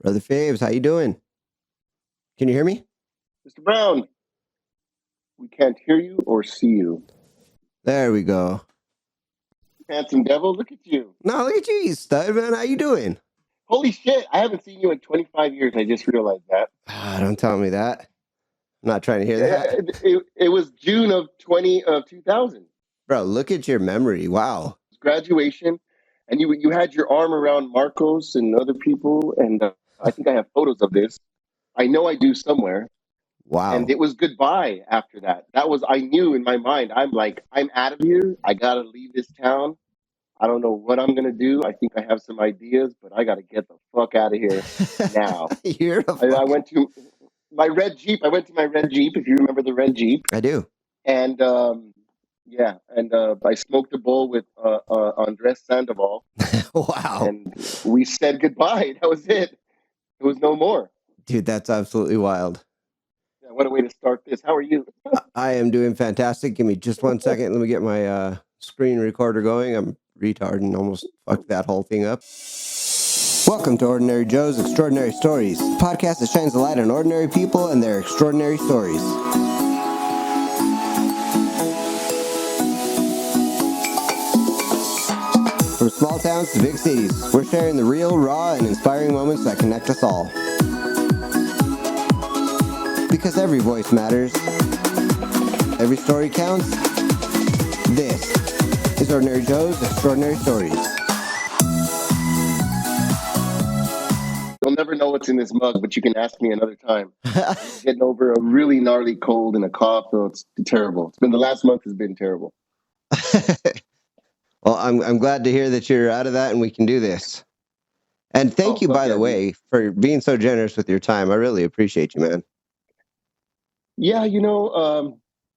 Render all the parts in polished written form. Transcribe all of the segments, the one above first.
Brother Faves, how you doing? Can you hear me? Mr. Brown, we can't hear you or see you. There we go. Handsome devil, look at you. No, look at you, you stud, man. How you doing? Holy shit, I haven't seen you in 25 years. I just realized that. Don't tell me that. I'm not trying to hear Yeah, that. it was June of 2000. Bro, look at your memory. Wow. Graduation, and you had your arm around Marcos and other people, and I think I have photos of this. I know I do somewhere. And Wow. it was goodbye after that. I knew in my mind, I'm like, I'm out of here. I got to leave this town. I don't know what I'm gonna do. I think I have some ideas, but I got to get the fuck out of here now. You're a I fucking... went to my red Jeep. I went to my red Jeep, if you remember the red Jeep, I do. and yeah, and I smoked a bowl with Andres Sandoval, Wow. and we said goodbye. That was it. There was no more. Dude, that's absolutely wild. Yeah, what a way to start this. How are you? I am doing fantastic. Give me just 1 second. Let me get my screen recorder going. I'm retarded and almost fucked that whole thing up. Welcome to Ordinary Joe's Extraordinary Stories, a podcast that shines a light on ordinary people and their extraordinary stories. From small towns to big cities, we're sharing the real, raw, and inspiring moments that connect us all. Because every voice matters, every story counts. This is Ordinary Joe's Extraordinary Stories. You'll never know what's in this mug, but you can ask me another time. I'm getting over a really gnarly cold and a cough, so it's terrible. The last month has been terrible. Well, I'm glad to hear that you're out of that and we can do this. And thank you, by the way, for being so generous with your time. I really appreciate you, man. Yeah,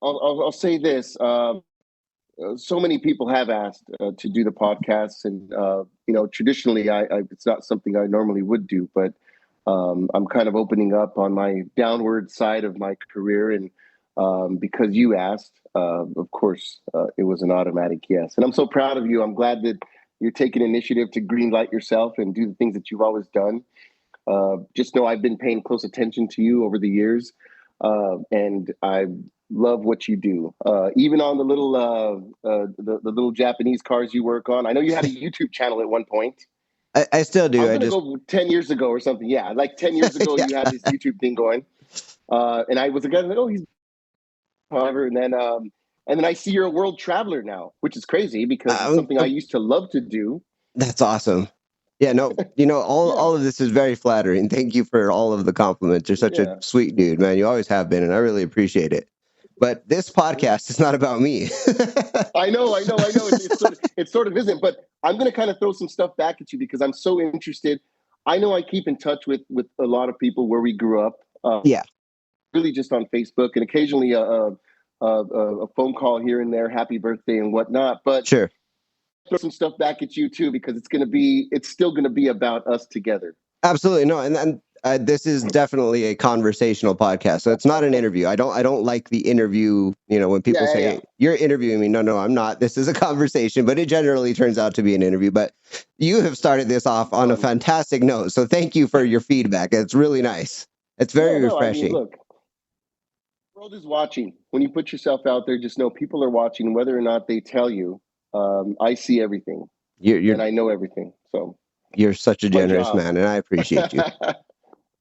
I'll say this. So many people have asked to do the podcast, and traditionally, it's not something I normally would do, but I'm kind of opening up on my downward side of my career, and because you asked, of course, it was an automatic yes, and I'm so proud of you. I'm glad that you're taking initiative to greenlight yourself and do the things that you've always done. Just know I've been paying close attention to you over the years, and I love what you do. Even on the little the little Japanese cars you work on. I know you had a YouTube channel at one point. I still do. I'm gonna go 10 years ago or something. Yeah, like 10 years ago, Yeah. you had this YouTube thing going, and I was like, oh, he's however, and then I see you're a world traveler now, which is crazy because it's something I used to love to do. That's awesome. Yeah, no, all of this is very flattering. Thank you for all of the compliments. You're such a sweet dude, man. You always have been, and I really appreciate it. But this podcast is not about me. I know. It sort of isn't, but I'm going to kind of throw some stuff back at you because I'm so interested. I know I keep in touch with a lot of people where we grew up. Yeah. Really just on Facebook and occasionally a phone call here and there, happy birthday and whatnot. But sure. Throw some stuff back at you too, because it's still going to be about us together. Absolutely. No. And this is definitely a conversational podcast. So it's not an interview. I don't like the interview, when people say you're interviewing me. No, I'm not. This is a conversation, but it generally turns out to be an interview. But you have started this off on a fantastic note. So thank you for your feedback. It's really nice. It's very refreshing. I mean, look, the world is watching. When you put yourself out there, just know people are watching, whether or not they tell you. I see everything, and I know everything. So you're such a generous man, and I appreciate you.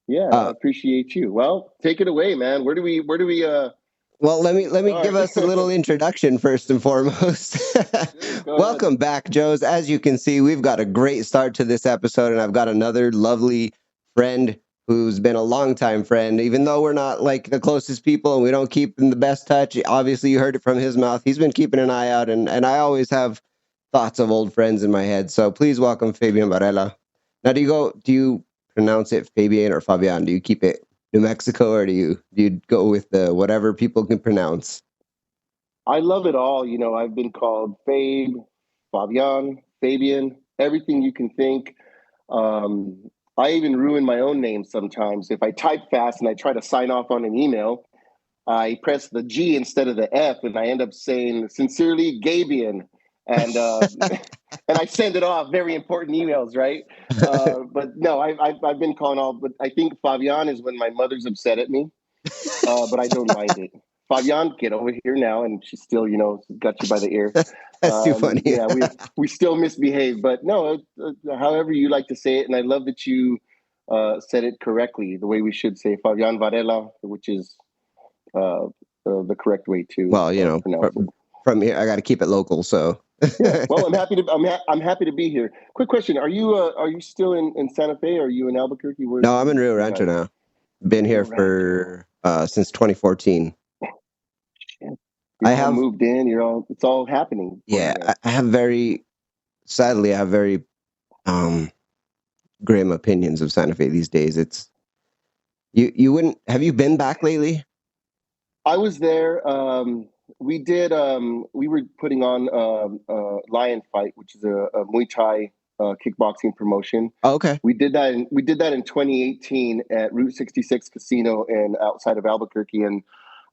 Yeah, I appreciate you. Well, take it away, man. Where do we? Well, let me give us a little introduction first and foremost. Welcome back, Joes. As you can see, we've got a great start to this episode, and I've got another lovely friend who's been a longtime friend, even though we're not like the closest people and we don't keep in the best touch. Obviously, you heard it from his mouth. He's been keeping an eye out, and I always have thoughts of old friends in my head. So please welcome Fabian Varela. Now, do you pronounce it Fabian or Fabian? Do you keep it New Mexico, or do you go with the whatever people can pronounce? I love it all. I've been called Fabian, Fabian, everything you can think. I even ruin my own name sometimes. If I type fast and I try to sign off on an email, I press the G instead of the F, and I end up saying sincerely Gabian. and and I send it off very important emails, right? But no, I've been calling all, but I think Fabian is when my mother's upset at me, but I don't mind it. Fabian, get over here now, and she's still, got you by the ear. That's too funny. Yeah, we still misbehave, but no, however you like to say it, and I love that you said it correctly, the way we should say Fabian Varela, which is the correct way to Well, pronounce it. from here, I got to keep it local. So Yeah, well, I'm happy to be here. Quick question: Are you still in Santa Fe? Or are you in Albuquerque? Where no, I'm do in Rio you Rancho reside? now. Been here Rio Rancho. for since 2014. You're I all have, moved in. It's all happening for you yeah, there. I have sadly, I have very um, grim opinions of Santa Fe these days. It's you wouldn't have you been back lately? I was there. We did. We were putting on Lion Fight, which is a Muay Thai kickboxing promotion. Oh, okay. We did that. We did that in 2018 at Route 66 Casino and outside of Albuquerque, and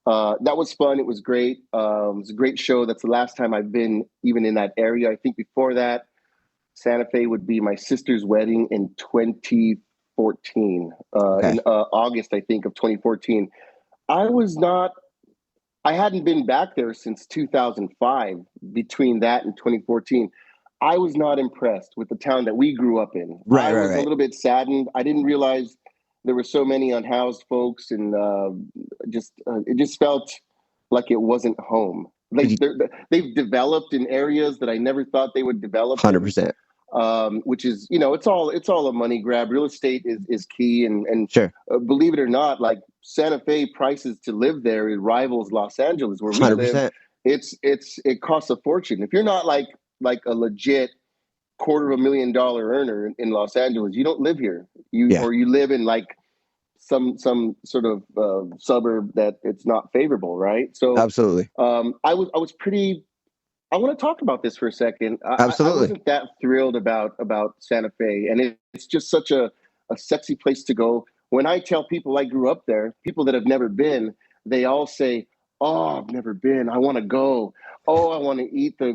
that was fun. It was great. It was a great show. That's the last time I've been even in that area. I think before that, Santa Fe would be my sister's wedding in 2014. Okay. In August, I think, of 2014. I was not I hadn't been back there since 2005. Between that and 2014, I was not impressed with the town that we grew up in. Right, I right, was a right. little bit saddened. I didn't realize there were so many unhoused folks, and it just felt like it wasn't home. Did Like you they've developed in areas that I never thought they would develop in, 100%? which is, it's all a money grab. Real estate is key, and Sure. believe it or not, like Santa Fe prices to live there, it rivals Los Angeles where we live. 100%. It costs a fortune if you're not like a legit $250,000 earner in Los Angeles. You don't live here. Yeah, You live in like some sort of suburb that it's not favorable, right? So absolutely. I was pretty. I want to talk about this for a second. I Absolutely. wasn't that thrilled about Santa Fe, and it's just such a sexy place to go. When I tell people I grew up there, people that have never been, they all say, "Oh, I've never been. I want to go. Oh, I want to eat the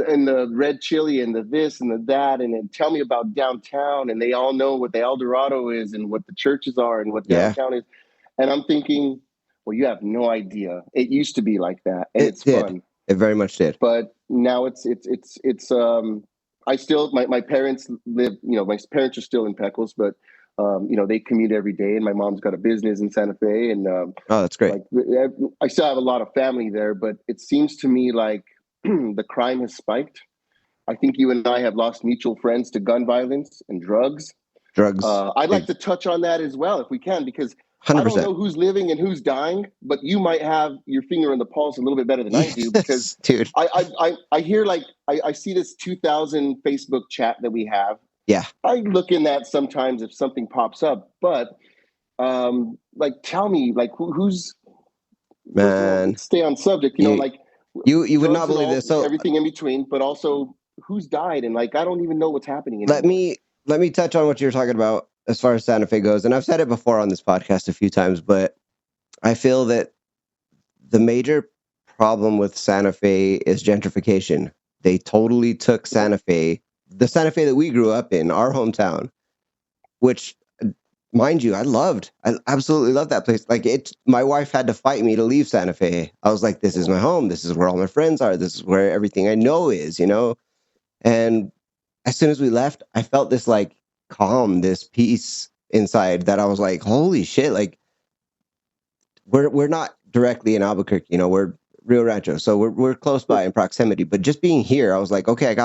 and the red chili and the this and the that, and then tell me about downtown." And they all know what the El Dorado is and what the churches are and what Yeah, downtown is. And I'm thinking, well, you have no idea. It used to be like that, and it it's did. fun, It very much did. but now it's I still, my parents live, my parents are still in Peckles, but they commute every day, and my mom's got a business in Santa Fe, and Oh, that's great. like I still have a lot of family there, but it seems to me like the crime has spiked. I think you and I have lost mutual friends to gun violence and drugs. Drugs, I'd like big to touch on that as well, if we can, because I don't 100%. know who's living and who's dying, but you might have your finger on the pulse a little bit better than I do, because Yes, dude. I hear, like, I see this 2000 Facebook chat that we have. Yeah, I look in that sometimes if something pops up, but like, tell me, like, who's, first of all, man. let's stay on subject, You like you would not drugs and believe all, this. So everything in between, but also who's died, and like I don't even know what's happening let anymore. me let me touch on what you're talking about as far as Santa Fe goes. And I've said it before on this podcast a few times, but I feel that the major problem with Santa Fe is gentrification. They totally took Santa Fe, the Santa Fe that we grew up in, our hometown, which, mind you, I loved. I absolutely loved that place. Like, my wife had to fight me to leave Santa Fe. I was like, this is my home. This is where all my friends are. This is where everything I know is. And as soon as we left, I felt this like calm, this peace inside that I was like, holy shit, like we're not directly in Albuquerque, we're Rio Rancho. So we're close by in proximity. But just being here, I was like, okay,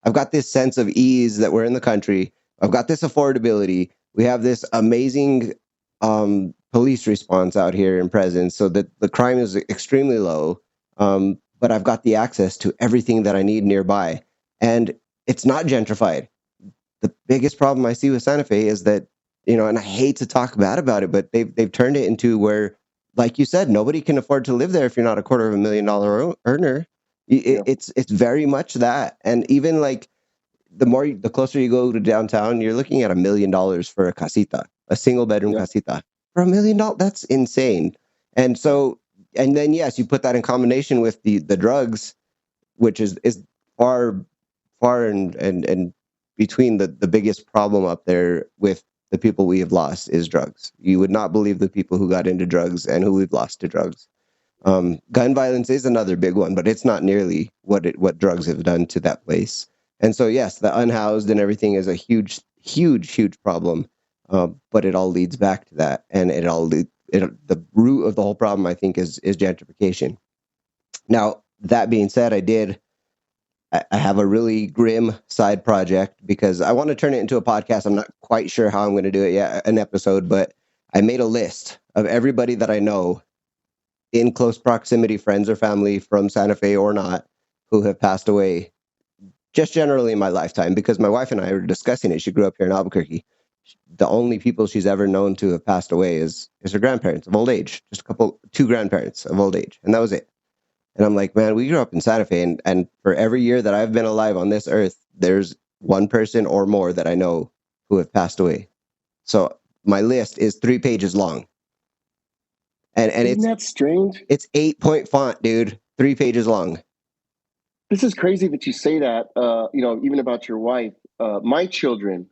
I've got this sense of ease that we're in the country. I've got this affordability. We have this amazing police response out here in presence, so that the crime is extremely low. But I've got the access to everything that I need nearby. And it's not gentrified. The biggest problem I see with Santa Fe is that, and I hate to talk bad about it, but they've turned it into where, like you said, nobody can afford to live there if you're not $250,000 earner. Yeah, It's very much that, and even like the closer you go to downtown, you're looking at $1 million for a casita, a single bedroom yeah, casita for $1 million. That's insane. And so, and then yes, you put that in combination with the drugs, which is far, far and between the biggest problem up there with the people we have lost is drugs. You would not believe the people who got into drugs and who we've lost to drugs. Gun violence is another big one, but it's not nearly what drugs have done to that place. And so, yes, the unhoused and everything is a huge, huge, huge problem. But it all leads back to that, and the root of the whole problem, I think, is gentrification. Now, that being said, I have a really grim side project because I want to turn it into a podcast. I'm not quite sure how I'm going to do it yet, an episode, but I made a list of everybody that I know in close proximity, friends or family from Santa Fe or not, who have passed away just generally in my lifetime, because my wife and I were discussing it. She grew up here in Albuquerque. The only people she's ever known to have passed away is her grandparents of old age, just two grandparents of old age. And that was it. And I'm like, man, we grew up in Santa Fe. And for every year that I've been alive on this earth, there's one person or more that I know who have passed away. So my list is 3 pages long. And Isn't that strange? It's 8-point font, dude. 3 pages long. This is crazy that you say that. Even about your wife. My children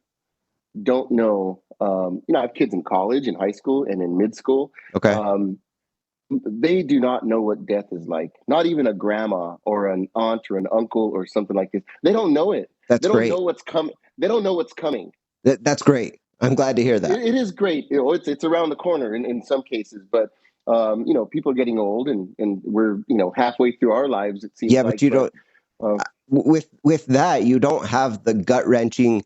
don't know. I have kids in college, in high school, and in mid school. Okay. They do not know what death is like. Not even a grandma or an aunt or an uncle or something like this. They don't know it. That's great. They don't know what's coming. They don't know what's coming. That's great. I'm glad to hear that. It is great. It's around the corner in some cases, but people are getting old, and we're halfway through our lives. It seems. Yeah, but you don't. With that, you don't have the gut wrenching,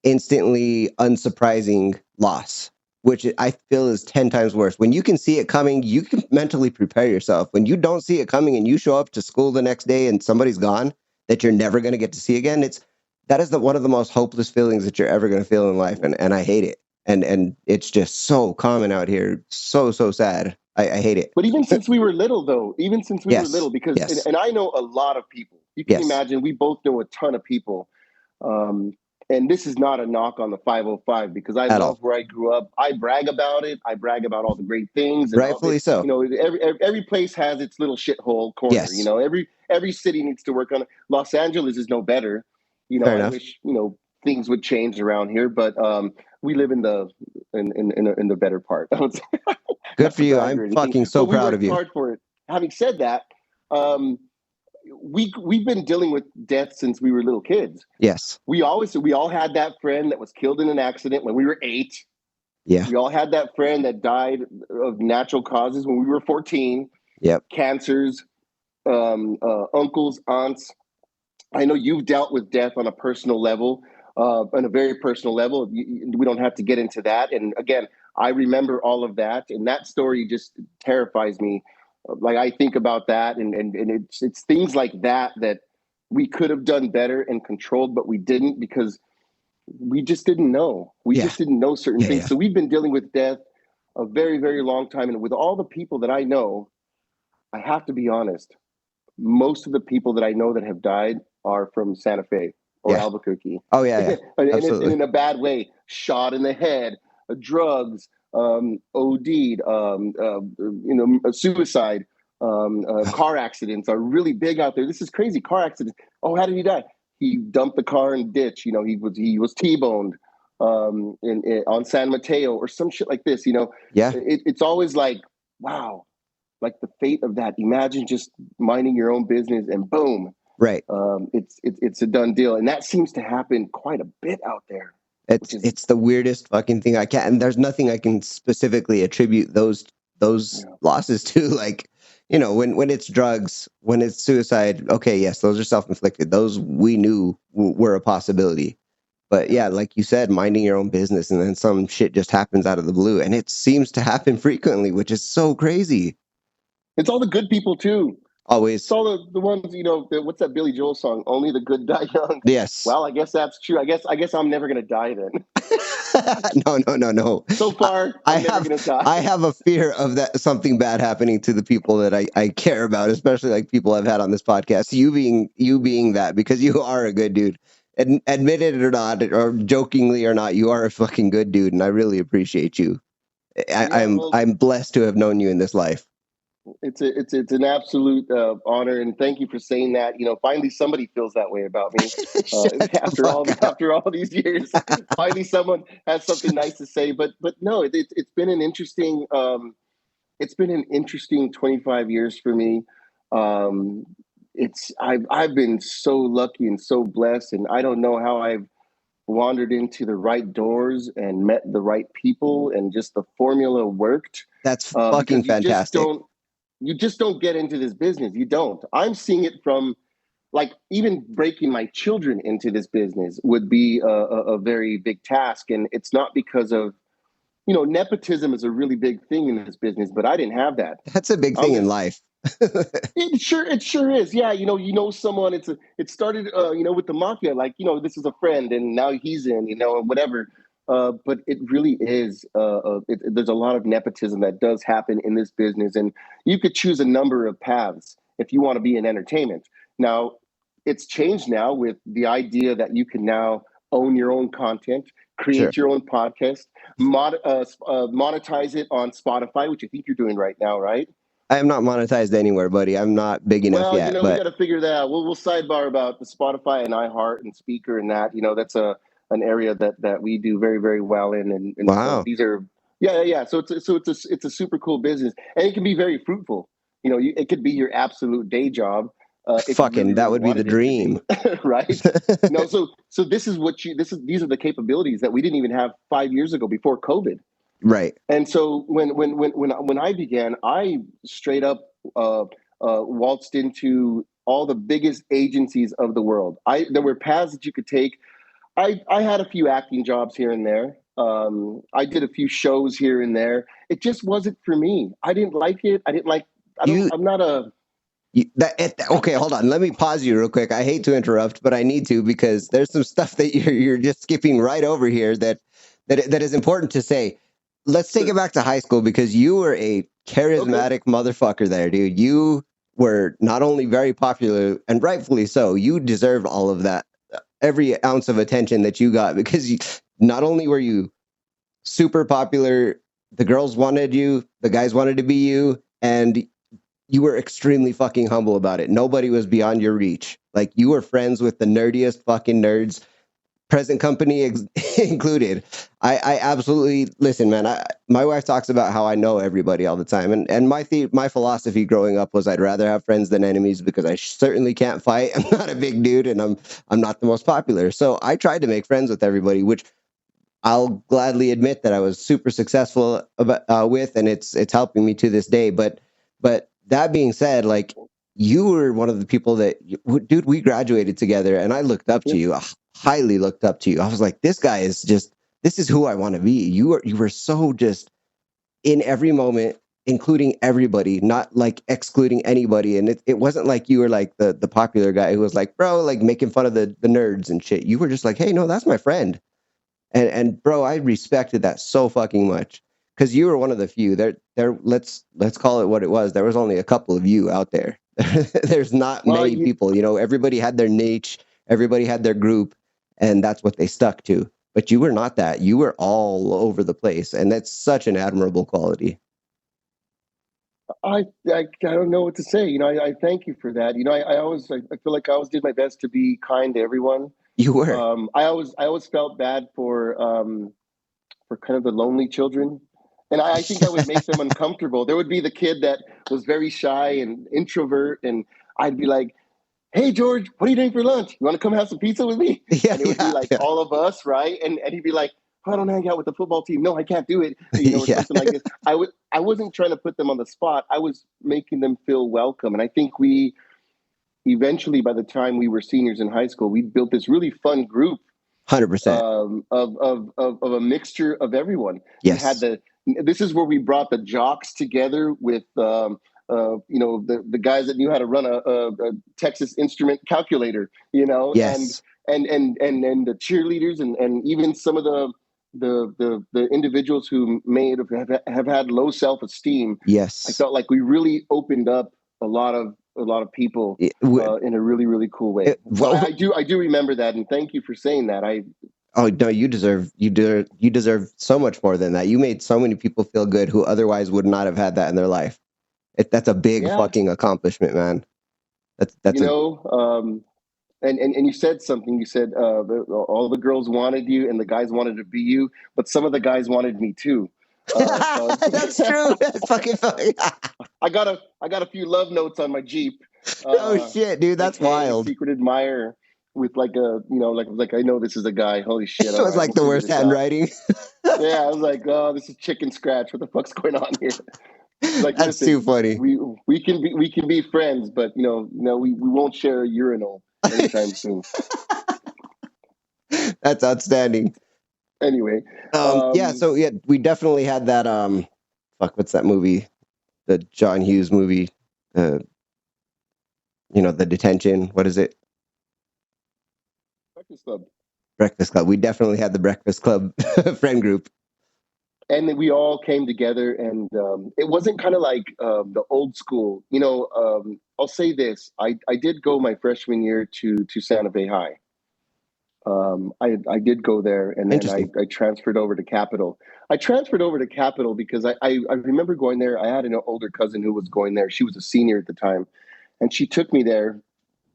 instantly unsurprising loss, which I feel is 10 times worse. When you can see it coming, you can mentally prepare yourself. When you don't see it coming and you show up to school the next day and somebody's gone that you're never going to get to see again, that is one of the most hopeless feelings that you're ever going to feel in life, and I hate it. And it's just so common out here, so sad. I hate it. But even since we were little, though, were little, because and I know a lot of people. You can imagine, we both know a ton of people. And this is not a knock on the 505, because I love where I grew up. I brag about it. I brag about all the great things. And rightfully so. Every place has its little shithole corner. Yes. Every city needs to work on it. Los Angeles is no better. I wish things would change around here, but we live in the better part. Good for you. I'm fucking so proud of you. Hard for it. Having said that, we've been dealing with death since we were little kids. Yes. We all had that friend that was killed in an accident when we were 8. Yeah. We all had that friend that died of natural causes when we were 14. Yep. Cancers, uncles, aunts. I know you've dealt with death on a personal level, on a very personal level. We don't have to get into that. And again, I remember all of that, and that story just terrifies me. Like, I think about that, and it's things like that we could have done better and controlled, but we didn't, because we just didn't know. We just didn't know certain things. So we've been dealing with death a very, very long time. And with all the people that I know, I have to be honest, most of the people that I know that have died are from Santa Fe or Albuquerque. Oh, yeah. And in a bad way, shot in the head, drugs, OD'd, suicide, car accidents are really big out there. This is crazy. Car accidents. Oh, how did he die? He dumped the car in a ditch. He was T-boned on San Mateo or some shit like this. It's always like, wow, like the fate of that. Imagine just minding your own business and boom. Right. It's a done deal. And that seems to happen quite a bit out there. It's the weirdest fucking thing I can. And there's nothing I can specifically attribute those losses to. Like, when it's drugs, when it's suicide, okay, yes, those are self-inflicted. Those we knew were a possibility. But yeah, like you said, minding your own business, and then some shit just happens out of the blue. And it seems to happen frequently, which is so crazy. It's all the good people too. Always. It's all the ones, what's that Billy Joel song? Only the good die young. Yes. Well, I guess that's true. I guess I'm never going to die then. No. So far, I'm never going to die. I have a fear of something bad happening to the people that I care about, especially like people I've had on this podcast. You being that, because you are a good dude. Admit it or not, or jokingly or not, you are a fucking good dude, and I really appreciate you. I'm blessed to have known you in this life. It's an absolute honor, and thank you for saying that. Finally somebody feels that way about me. Shut the fuck up. After all these years, finally someone has something nice to say. But no, it's been an interesting 25 years for me. Um, I've been so lucky and so blessed, and I don't know how I've wandered into the right doors and met the right people, and just the formula worked. That's fucking Because fantastic. you just don't get into this business. You don't. I'm seeing it from, like, even breaking my children into this business would be a very big task, and it's not because of, nepotism is a really big thing in this business, but I didn't have that. That's a big I'm thing gonna in life. it sure is. Yeah, someone. It started, with the mafia. Like, this is a friend, and now he's in, and whatever. But it really is. There's a lot of nepotism that does happen in this business, and you could choose a number of paths if you want to be in entertainment. Now, it's changed now with the idea that you can now own your own content, Sure. create your own podcast, monetize it on Spotify, which I think you're doing right now, right? I am not monetized anywhere, buddy. I'm not big enough Well, yet, we but got to figure that out. We'll sidebar about the Spotify and iHeart and Speaker and that. That's an area that we do very, very well in, and so wow. these are, yeah. So it's a super cool business, and it can be very fruitful. It could be your absolute day job, if you really, Fucking, that really would be the wanted it to be, dream. right? No, so these are the capabilities that we didn't even have 5 years ago before COVID. Right. And so when I began, I straight up waltzed into all the biggest agencies of the world. There were paths that you could take. I had a few acting jobs here and there. I did a few shows here and there. It just wasn't for me. I didn't like it. I didn't like. I don't. You I'm not a. Okay, hold on. Let me pause you real quick. I hate to interrupt, but I need to because there's some stuff that you're just skipping right over here that is important to say. Let's take it back to high school because you were a Okay. charismatic motherfucker there, dude. You were not only very popular and rightfully so. You deserved all of that, every ounce of attention that you got because not only were you super popular, the girls wanted you, the guys wanted to be you, and you were extremely fucking humble about it. Nobody was beyond your reach. Like you were friends with the nerdiest fucking nerds, present company included. I absolutely listen, man. My wife talks about how I know everybody all the time, and my philosophy growing up was I'd rather have friends than enemies because I certainly can't fight. I'm not a big dude, and I'm not the most popular. So I tried to make friends with everybody, which I'll gladly admit that I was super successful with, and it's helping me to this day. But that being said, like you were one of the people that, dude, we graduated together, and I looked up to Yep. you, highly looked up to you. I was like, this is who I want to be. You were so just in every moment, including everybody, not like excluding anybody. And it wasn't like you were like the popular guy who was like, bro, like making fun of the nerds and shit. You were just like, hey, no, that's my friend. And bro, I respected that so fucking much because you were one of the few. Let's call it what it was. There was only a couple of you out there. There's not Well, many people. Everybody had their niche, everybody had their group, and that's what they stuck to. But you were not that. You were all over the place, and that's such an admirable quality. I don't know what to say. I thank you for that. I feel like I always did my best to be kind to everyone. You were. I always felt bad for kind of the lonely children. And I think I would make them uncomfortable. There would be the kid that was very shy and introvert, and I'd be like, "Hey, George, what are you doing for lunch? You want to come have some pizza with me?" Yeah, And it would be yeah, like yeah. all of us, right? And he'd be like, "I don't hang out with the football team. No, I can't do it," or Yeah. something like this. I wasn't trying to put them on the spot. I was making them feel welcome, and I think we eventually, by the time we were seniors in high school, we built this really fun group, 100%. of a mixture of everyone. You had Yes. this is where we brought the jocks together with, the guys that knew how to run a Texas Instrument calculator, and Yes. and the cheerleaders, and even some of the individuals who may have had low self-esteem. I Yes. felt like we really opened up a lot of people It, in a really, really cool way. So well, I do remember that, and thank you for saying that. oh no, you deserve so much more than that. You made so many people feel good who otherwise would not have had that in their life. That's a big Yeah, fucking accomplishment, man. That's you a know, and you said something. You said all the girls wanted you, and the guys wanted to be you, but some of the guys wanted me too. that's true. That's fucking funny. I got a few love notes on my Jeep. Oh shit, dude, Like, that's hey, wild. secret admirer, with like a, like I know this is a guy. Holy shit! It All was right, like we'll the figure worst this out. handwriting. Yeah, I was like, oh, this is chicken scratch. What the fuck's going on here? Like, That's too listen, funny. we can be friends, but we won't share a urinal anytime soon. That's outstanding. Anyway, Yeah, so yeah, we definitely had that fuck, what's that movie? The John Hughes movie. Uh The Detention. What is it? Breakfast Club. Breakfast Club. We definitely had the Breakfast Club friend group. And then we all came together, and it wasn't kind of like the old school. I'll say this: I did go my freshman year to Santa Fe High. I did go there, and then Interesting. I transferred over to Capital. I transferred over to Capital because I remember going there. I had an older cousin who was going there. She was a senior at the time, and she took me there.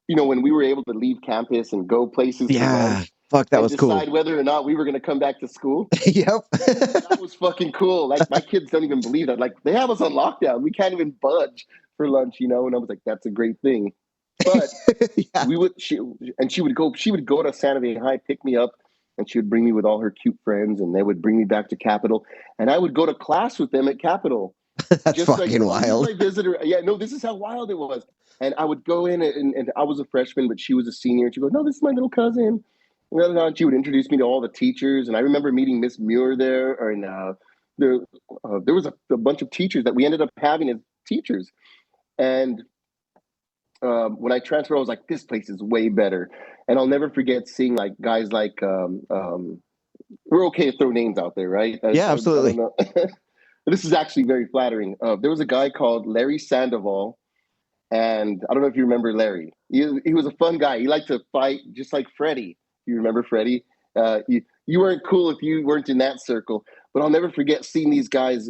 When we were able to leave campus and go places for Yeah. lunch Fuck, that and was cool. decide whether or not we were going to come back to school. Yep. That was fucking cool. Like, my kids don't even believe that. Like, they have us on lockdown. We can't even budge for lunch, And I was like, that's a great thing. But Yeah. she would go to Santa Fe High, pick me up, and she would bring me with all her cute friends, and they would bring me back to Capitol, and I would go to class with them at Capitol. That's Just like, fucking oh, you're wild. my visitor. Yeah, no, this is how wild it was. And I would go in, and I was a freshman, but she was a senior. And she goes, no, this is my little cousin. And she would introduce me to all the teachers. And I remember meeting Miss Muir there. And there was a bunch of teachers that we ended up having as teachers. And when I transferred, I was like, this place is way better. And I'll never forget seeing like guys like, we're okay to throw names out there, right? Yeah, I don't absolutely. know. This is actually very flattering. There was a guy called Larry Sandoval, and I don't know if you remember Larry. He was a fun guy. He liked to fight, just like Freddie. You remember Freddie? You weren't cool if you weren't in that circle. But I'll never forget seeing these guys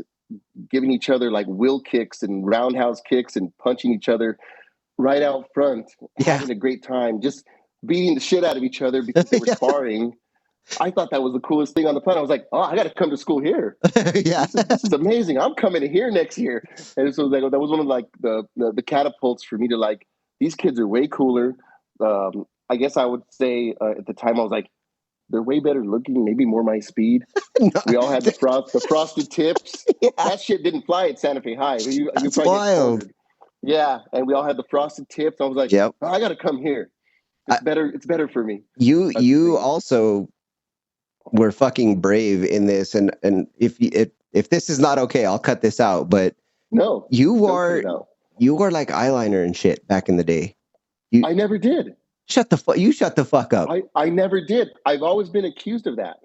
giving each other like will kicks and roundhouse kicks and punching each other right out front, Yeah. having a great time, just beating the shit out of each other because they were sparring. I thought that was the coolest thing on the planet. I was like, oh, I got to come to school here. Yeah. This is amazing. I'm coming to here next year. And so that was one of like the catapults for me to like, these kids are way cooler. I guess I would say at the time I was like, they're way better looking, maybe more my speed. No, We all had the frosted tips. yeah, That shit didn't fly at Santa Fe High. You that's probably get wild. cornered. Yeah, and we all had the frosted tips. I was like, Yep. oh, I got to come here. I, It's better for me. you also were fucking brave in this, and if this is not okay, I'll cut this out. But No, you don't cut wore it out. you wore like eyeliner and shit back in the day. You I never did. shut the fuck up. I never did. I've always been accused of that.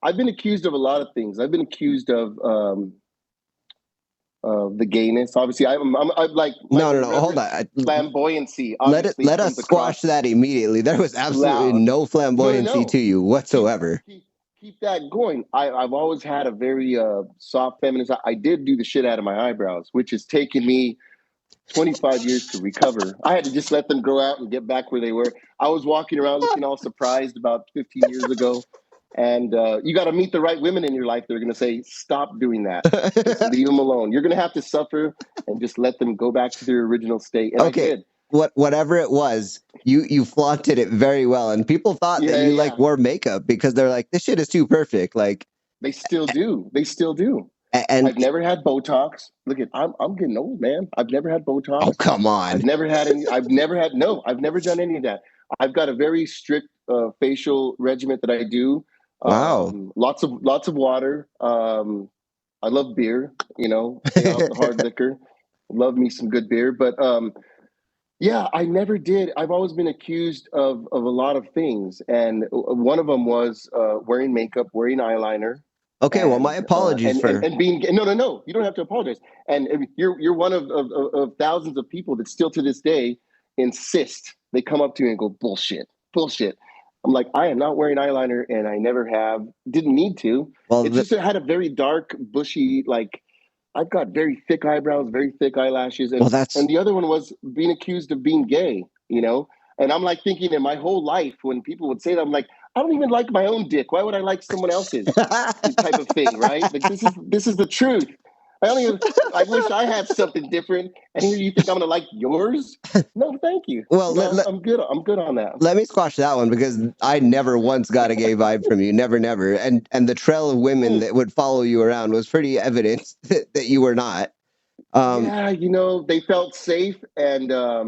I've been accused of a lot of things. I've been accused of the gayness. Obviously, I'm like No. Hold on. flamboyancy. Obviously, Let us comes squash across that immediately. There was absolutely loud. no flamboyancy No. to you whatsoever. Keep that going. I've always had a very soft feminist. I did do the shit out of my eyebrows, which has taken me 25 years to recover. I had to just let them grow out and get back where they were. I was walking around looking all surprised about 15 years ago. And you got to meet the right women in your life. They're going to say, stop doing that. Just leave them alone. You're going to have to suffer and just let them go back to their original state. And Okay. I did. Whatever it was, you flaunted it very well, and people thought that you like wore makeup because they're like, this shit is too perfect. Like they still do. They still do. And I've never had Botox. Look at I'm getting old, man. I've never had Botox. Oh, come on. I've never done any of that. I've got a very strict facial regimen that I do. Wow. Lots of water. I love beer, stay off the hard liquor. Love me some good beer. But yeah, I never did. I've always been accused of a lot of things. And one of them was wearing makeup, wearing eyeliner. Okay, well, my apologies for and being no, you don't have to apologize. And you're one of thousands of people that still to this day insist. They come up to me and go, bullshit. I'm like, I am not wearing eyeliner, and I never have. Didn't need to. Well, It just had a very dark, bushy, like I've got very thick eyebrows, very thick eyelashes, Well, and the other one was being accused of being gay. And I'm like thinking in my whole life when people would say that, I'm like, I don't even like my own dick. Why would I like someone else's? Type of thing, right? Like this is the truth. I don't even. I wish I had something different. And here you think I'm gonna like yours? No, thank you. well, I'm good. I'm good on that. let me squash that one because I never once got a gay vibe from you. Never, never. And the trail of women that would follow you around was pretty evident that you were not. Yeah, they felt safe, and I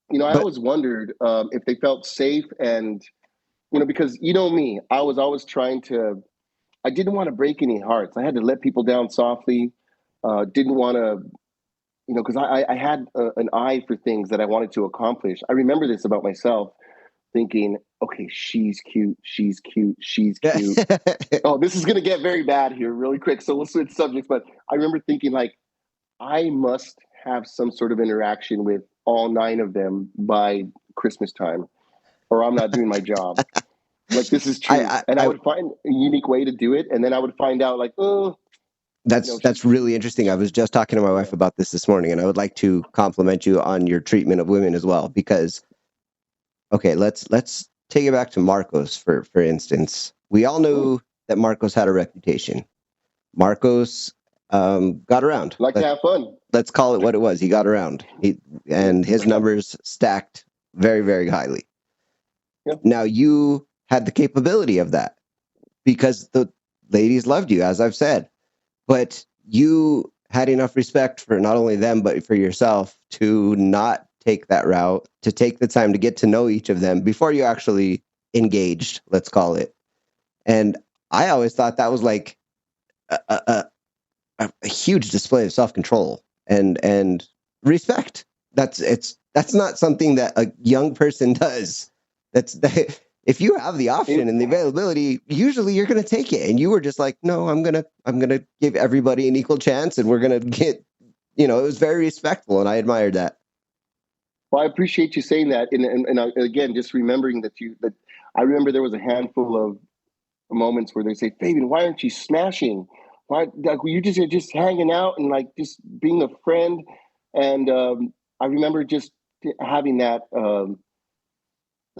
But always wondered if they felt safe, and because me, I was always trying to. I didn't want to break any hearts. I had to let people down softly. Didn't want to, because I had an eye for things that I wanted to accomplish. I remember this about myself, thinking, okay, she's cute, she's cute, she's cute. Oh, this is gonna get very bad here, really quick. So we'll switch subjects. But I remember thinking, like, I must have some sort of interaction with all 9 of them by Christmas time, or I'm not doing my job. Like, this is true. And I would find a unique way to do it. And then I would find out, like, oh, that's really interesting. I was just talking to my wife about this morning, and I would like to compliment you on your treatment of women as well. Because, okay, let's take it back to Marcos for instance. We all knew that Marcos had a reputation. Marcos got around. Like to have fun. Let's call it what it was. He got around. His numbers stacked very, very highly. Yeah. Now you had the capability of that because the ladies loved you, as I've said. But you had enough respect for not only them, but for yourself to not take that route, to take the time to get to know each of them before you actually engaged, let's call it. And I always thought that was like a huge display of self-control and respect. That's not something that a young person does. If you have the option and the availability, usually you're going to take it. And you were just like, no, I'm going to give everybody an equal chance, and we're going to get, it was very respectful, and I admired that. Well, I appreciate you saying that. And again, just remembering that I remember there was a handful of moments where they say, Fabian, why aren't you smashing? Why, like, you just hanging out and like just being a friend? And I remember just having that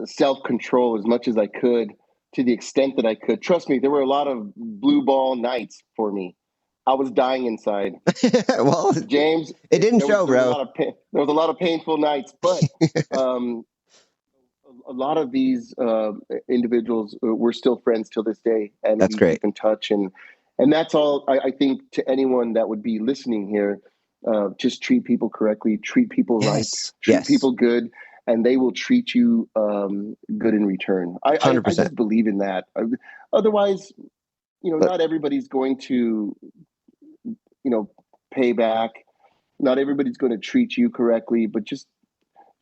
self-control as much as I could, to the extent that I could. Trust me, there were a lot of blue ball nights for me. I was dying inside. Well, James, it didn't show, bro. There was a lot of painful nights, but a lot of these individuals, we're still friends till this day, and That's we great. keep in touch. And that's all I think to anyone that would be listening here. Just treat people correctly, treat people right, treat people good, and they will treat you good in return. I just believe in that. Otherwise, not everybody's going to, pay back. Not everybody's going to treat you correctly, but just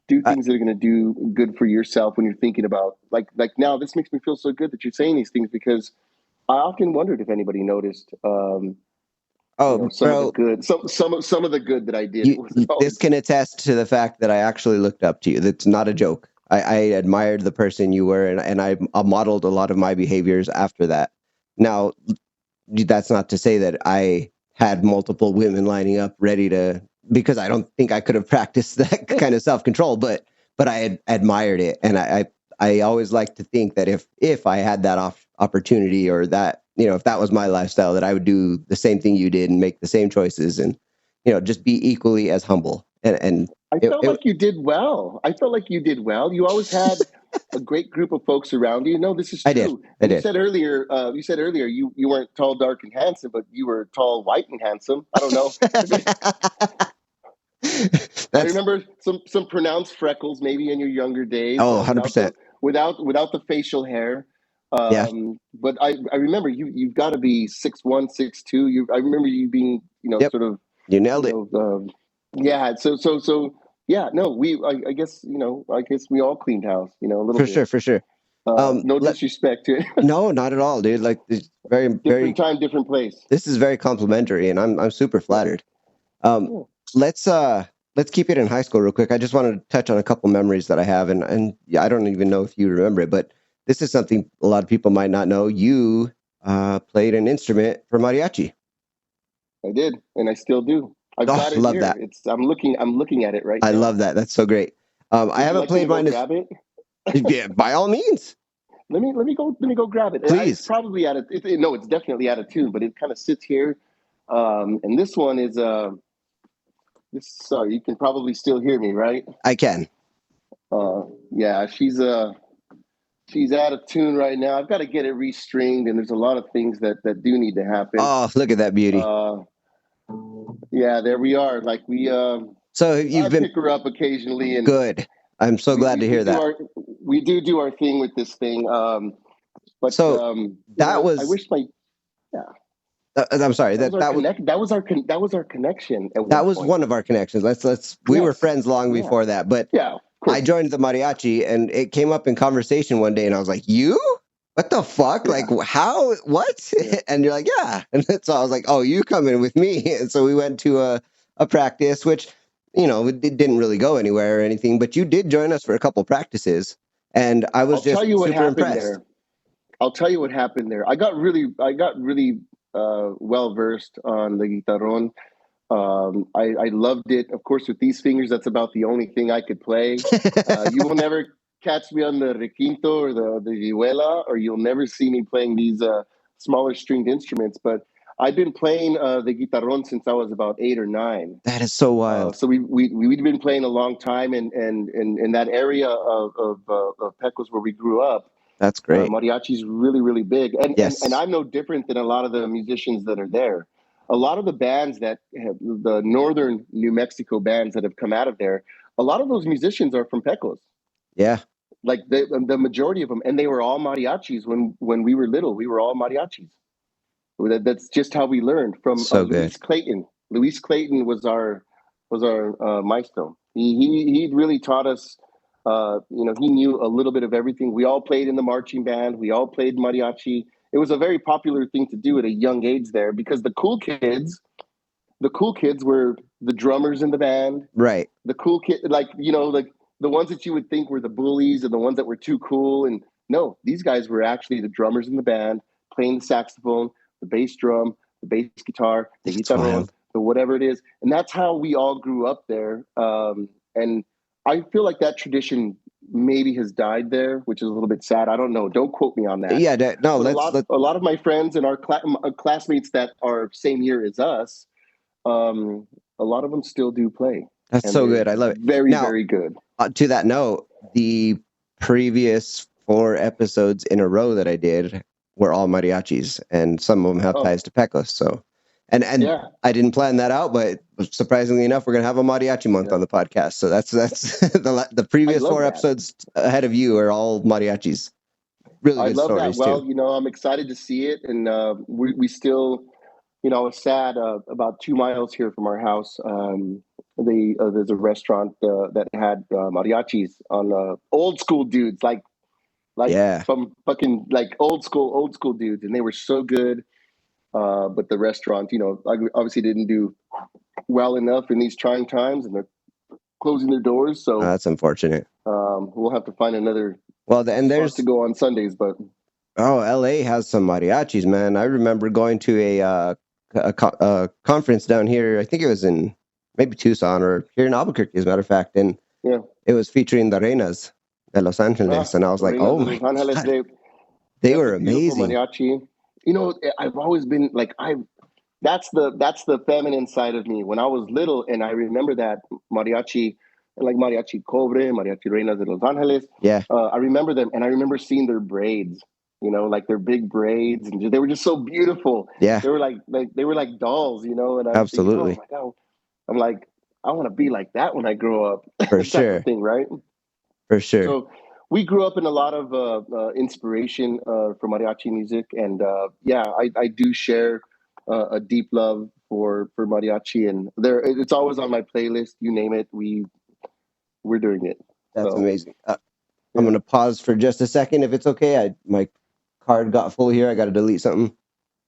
do things that are going to do good for yourself when you're thinking about, like now, this makes me feel so good that you're saying these things, because I often wondered if anybody noticed some of the good, some of the good that I did. This can attest to the fact that I actually looked up to you. That's not a joke. I admired the person you were, and I modeled a lot of my behaviors after that. Now, that's not to say that I had multiple women lining up ready to, because I don't think I could have practiced that kind of self-control, but I admired it. And I always like to think that if I had that opportunity, or that, if that was my lifestyle, that I would do the same thing you did and make the same choices, and, just be equally as humble. And I felt like you did well. You always had a great group of folks around you. No, this is true. I did. You said earlier, you weren't tall, dark, and handsome, but you were tall, white, and handsome. I don't know. I remember some pronounced freckles, maybe in your younger days. Oh, 100%. Without the facial hair. But I remember you've got to be 6'1", 6'2". I remember you being, sort of. You nailed it. Yeah. So. Yeah, no, I guess we all cleaned house, a little bit. For sure. No disrespect to it. No, not at all, dude. Like, it's very, different time, different place. This is very complimentary, and I'm super flattered. Let's keep it in high school real quick. I just want to touch on a couple memories that I have, and I don't even know if you remember it, but this is something a lot of people might not know. You played an instrument for mariachi. I did, and I still do. I've Oh, got it love here. that. I'm looking at it right I now. love that. That's so great. I Would you haven't like me to played go mine as, grab it? yeah, by all means, Let me go grab it. It's please. probably no, it's definitely out of tune, but it kind of sits here. And this one is this. You can probably still hear me, right? I can. Yeah, she's out of tune right now. I've got to get it restringed, and there's a lot of things that do need to happen. Oh, look at that beauty. Yeah, there we are. Like So I you've been pick her up occasionally, and good. I'm so glad to we hear do that. our thing with this thing. But So that I was, wish my yeah. I'm sorry, That was our connect. That was our connection at one that was point. one of our connections. We were Yes. friends long Yeah. before that, but Yeah. Of I course. joined the mariachi and it came up in conversation one day and I was like, you? What the fuck? Yeah. Like, how? What? Yeah. And you're like, yeah. And so I was like, oh, you come in with me. And so we went to a practice, which, it didn't really go anywhere or anything, but you did join us for a couple practices. And I was I'll tell just you what super happened impressed. there. I'll tell you what happened there. I got really well versed on the guitarron. I loved it. Of course, with these fingers, that's about the only thing I could play. You will never catch me on the requinto or the vihuela, or you'll never see me playing these smaller stringed instruments. But I've been playing the guitarron since I was about 8 or 9. That is so wild. So we'd been playing a long time, and in that area of Pecos where we grew up, That's great. mariachi's really big, and Yes. I'm no different than a lot of the musicians that are there. A lot of the bands that have the northern New Mexico bands that have come out of there, a lot of those musicians are from Pecos. Yeah. Like the majority of them, and they were all mariachis when we were little. We were all mariachis. That's just how we learned from So good. Luis Clayton. Luis Clayton was our maestro. He really taught us. He knew a little bit of everything. We all played in the marching band. We all played mariachi. It was a very popular thing to do at a young age there because the cool kids were the drummers in the band. Right. The cool kid, like the ones that you would think were the bullies and the ones that were too cool. And no, these guys were actually the drummers in the band, playing the saxophone, the bass drum, the bass guitar, the That's guitarron, wild. the whatever it is. And that's how we all grew up there. And I feel like that tradition maybe has died there, which is a little bit sad. I don't know. Don't quote me on that. Yeah. No, But a let's lot, let a lot of my friends and our classmates that are same year as us, a lot of them still do play, that's and so they're good. I love it. very, Now, very good. to that note, the previous 4 episodes in a row that I did were all mariachis, and some of them have Oh, ties to Pecos. So, and yeah, I didn't plan that out, but surprisingly enough, we're gonna have a mariachi month yeah. on the podcast. So that's the I previous love four that. episodes ahead of you are all mariachis. Really I good love that. stories too. Well, I'm excited to see it, and we still, I was sad. About 2 miles here from our house, there's a restaurant that had mariachis on old school dudes, like Yeah, from fucking like old school dudes, and they were so good. But the restaurant, obviously didn't do well enough in these trying times, and they're closing their doors. So that's unfortunate. we'll have to find another Well, and spot to there's go on Sundays. But LA has some mariachis, man. I remember going to a conference down here. I think it was in maybe Tucson or here in Albuquerque, as a matter of fact, and yeah, it was featuring the Reinas de Los Angeles, and I was like, Reinas oh de my Los Angeles. god, they That's a were beautiful amazing. mariachi. I've always been like I. That's the feminine side of me. When I was little, and I remember that mariachi, like mariachi Cobre, mariachi Reinas de Los Angeles. Yeah, I remember them, and I remember seeing their braids. Like their big braids, and they were just so beautiful. yeah, They were like dolls, and I'm thinking, oh absolutely, my god, I'm like, I want to be like that when I grow up, for type of sure, thing, right? for sure. So we grew up in a lot of inspiration for mariachi music, and yeah, I do share a deep love for mariachi, and it's always on my playlist. You name it, we're doing it. That's So amazing. I'm yeah, gonna pause for just a second, if it's okay. My card got full here. I got to delete something.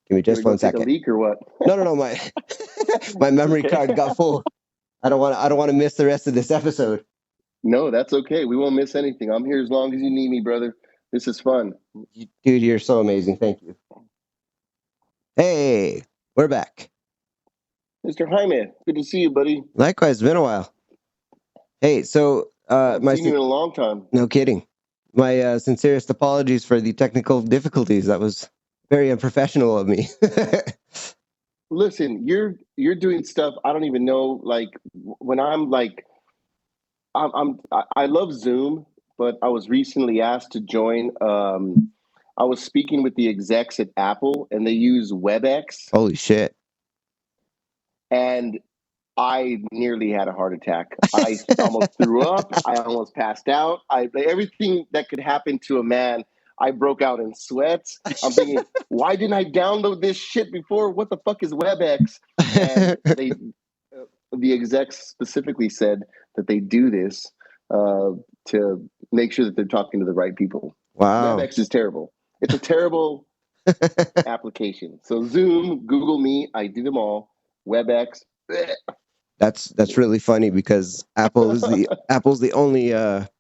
Give me you gonna just go one take a second. leak or what? No, my my memory Okay. card got full. I don't want to miss the rest of this episode. No, that's okay. We won't miss anything. I'm here as long as you need me, brother. This is fun. Dude, you're so amazing. Thank you. Hey, we're back. Mr. Jaime, good to see you, buddy. Likewise, it's been a while. Hey, so I haven't seen you in a long time. no kidding. My sincerest apologies for the technical difficulties. That was very unprofessional of me. Listen, you're doing stuff I don't even know. Like when I'm like, I love Zoom, but I was recently asked to join. I was speaking with the execs at Apple, and they use WebEx, Holy shit. and I nearly had a heart attack. I almost threw up. I almost passed out. Everything that could happen to a man. I broke out in sweats. I'm thinking, why didn't I download this shit before? What the fuck is WebEx? And the execs specifically said that they do this to make sure that they're talking to the right people. Wow. WebEx is terrible. It's a terrible application. So Zoom, Google Meet, I do them all. WebEx. That's really funny because Apple's the only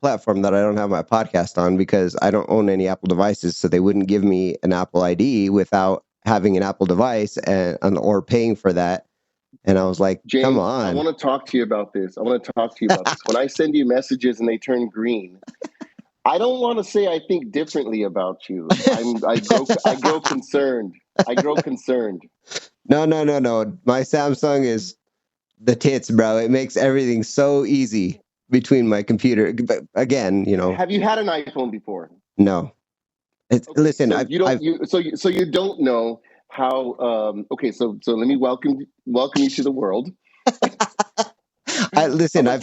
platform that I don't have my podcast on because I don't own any Apple devices, so they wouldn't give me an Apple ID without having an Apple device or paying for that. And I was like, James, come on. I want to talk to you about this. When I send you messages and they turn green, I don't want to say I think differently about you. I grow concerned. No. My Samsung is the tits, bro. It makes everything so easy between my computer. But again, Have you had an iPhone before? No. Listen, so you don't know how. Okay, so let me welcome you to the world. I'm gonna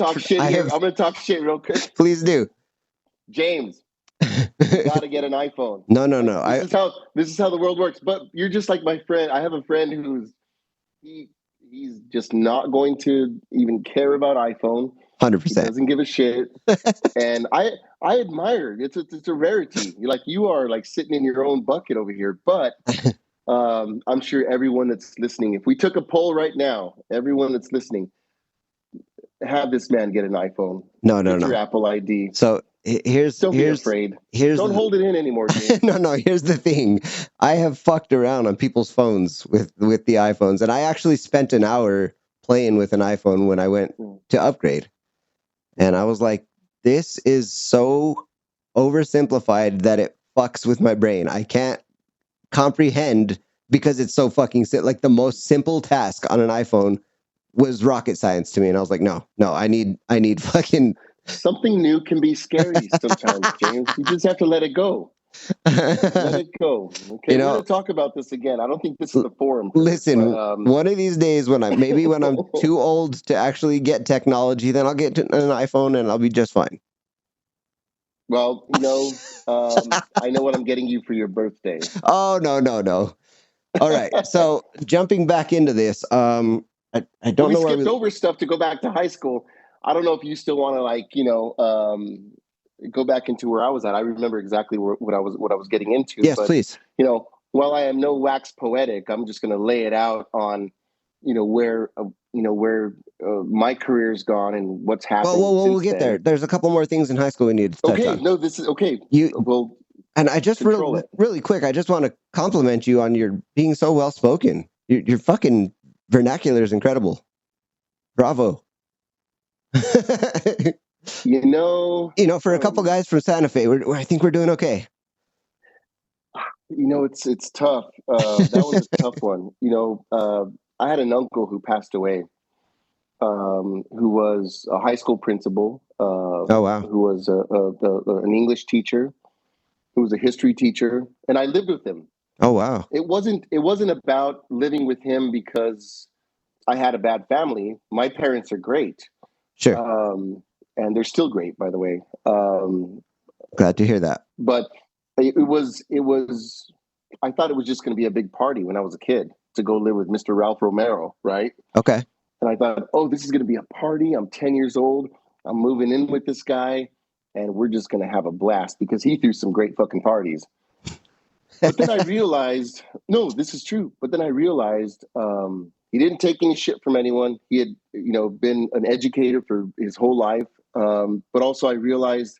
talk shit real quick. Please do, James. You gotta get an iPhone. No. This is how the world works. But you're just like my friend. I have a friend he's just not going to even care about iPhone. 100%. He doesn't give a shit. And I admire it. It's a rarity. You are like sitting in your own bucket over here. But I'm sure everyone that's listening, if we took a poll right now, everyone that's listening, have this man get an iPhone. No. Your Apple ID. So don't be afraid. Don't hold it in anymore, James. No. Here's the thing. I have fucked around on people's phones with the iPhones, and I actually spent an hour playing with an iPhone when I went to upgrade. And I was like, this is so oversimplified that it fucks with my brain. I can't comprehend because it's so fucking like the most simple task on an iPhone was rocket science to me. And I was like, no, I need fucking something new can be scary sometimes, James. You just have to let it go. Let it go. Okay, we're gonna talk about this again. I don't think this is the forum. Listen, one of these days when I'm too old to actually get technology, then I'll get an iPhone and I'll be just fine. Well, I know what I'm getting you for your birthday. Oh, no. All right. So jumping back into this, I don't know. We skipped over stuff to go back to high school. I don't know if you still want to go back into where I was at. I remember exactly what I was getting into. Yes, but, please. While I am no wax poetic, I'm just going to lay it out on, where my career's gone and what's happened. Well, we'll get there. There's a couple more things in high school we need to touch on. No, this is okay. And I just really quick, I just want to compliment you on your being so well spoken. Your fucking vernacular is incredible. Bravo. For a couple guys from Santa Fe, I think we're doing okay. It's tough. That was a tough one. I had an uncle who passed away, who was a high school principal. Oh, wow. Who was an English teacher, who was a history teacher, and I lived with him. Oh, wow. It wasn't about living with him because I had a bad family. My parents are great. Sure. And they're still great, by the way. Glad to hear that. But it was. I thought it was just going to be a big party when I was a kid to go live with Mr. Ralph Romero, right? Okay. And I thought, oh, this is going to be a party. I'm 10 years old. I'm moving in with this guy, and we're just going to have a blast because he threw some great fucking parties. But then I realized, no, this is true. But then I realized he didn't take any shit from anyone. He had, been an educator for his whole life. But also I realized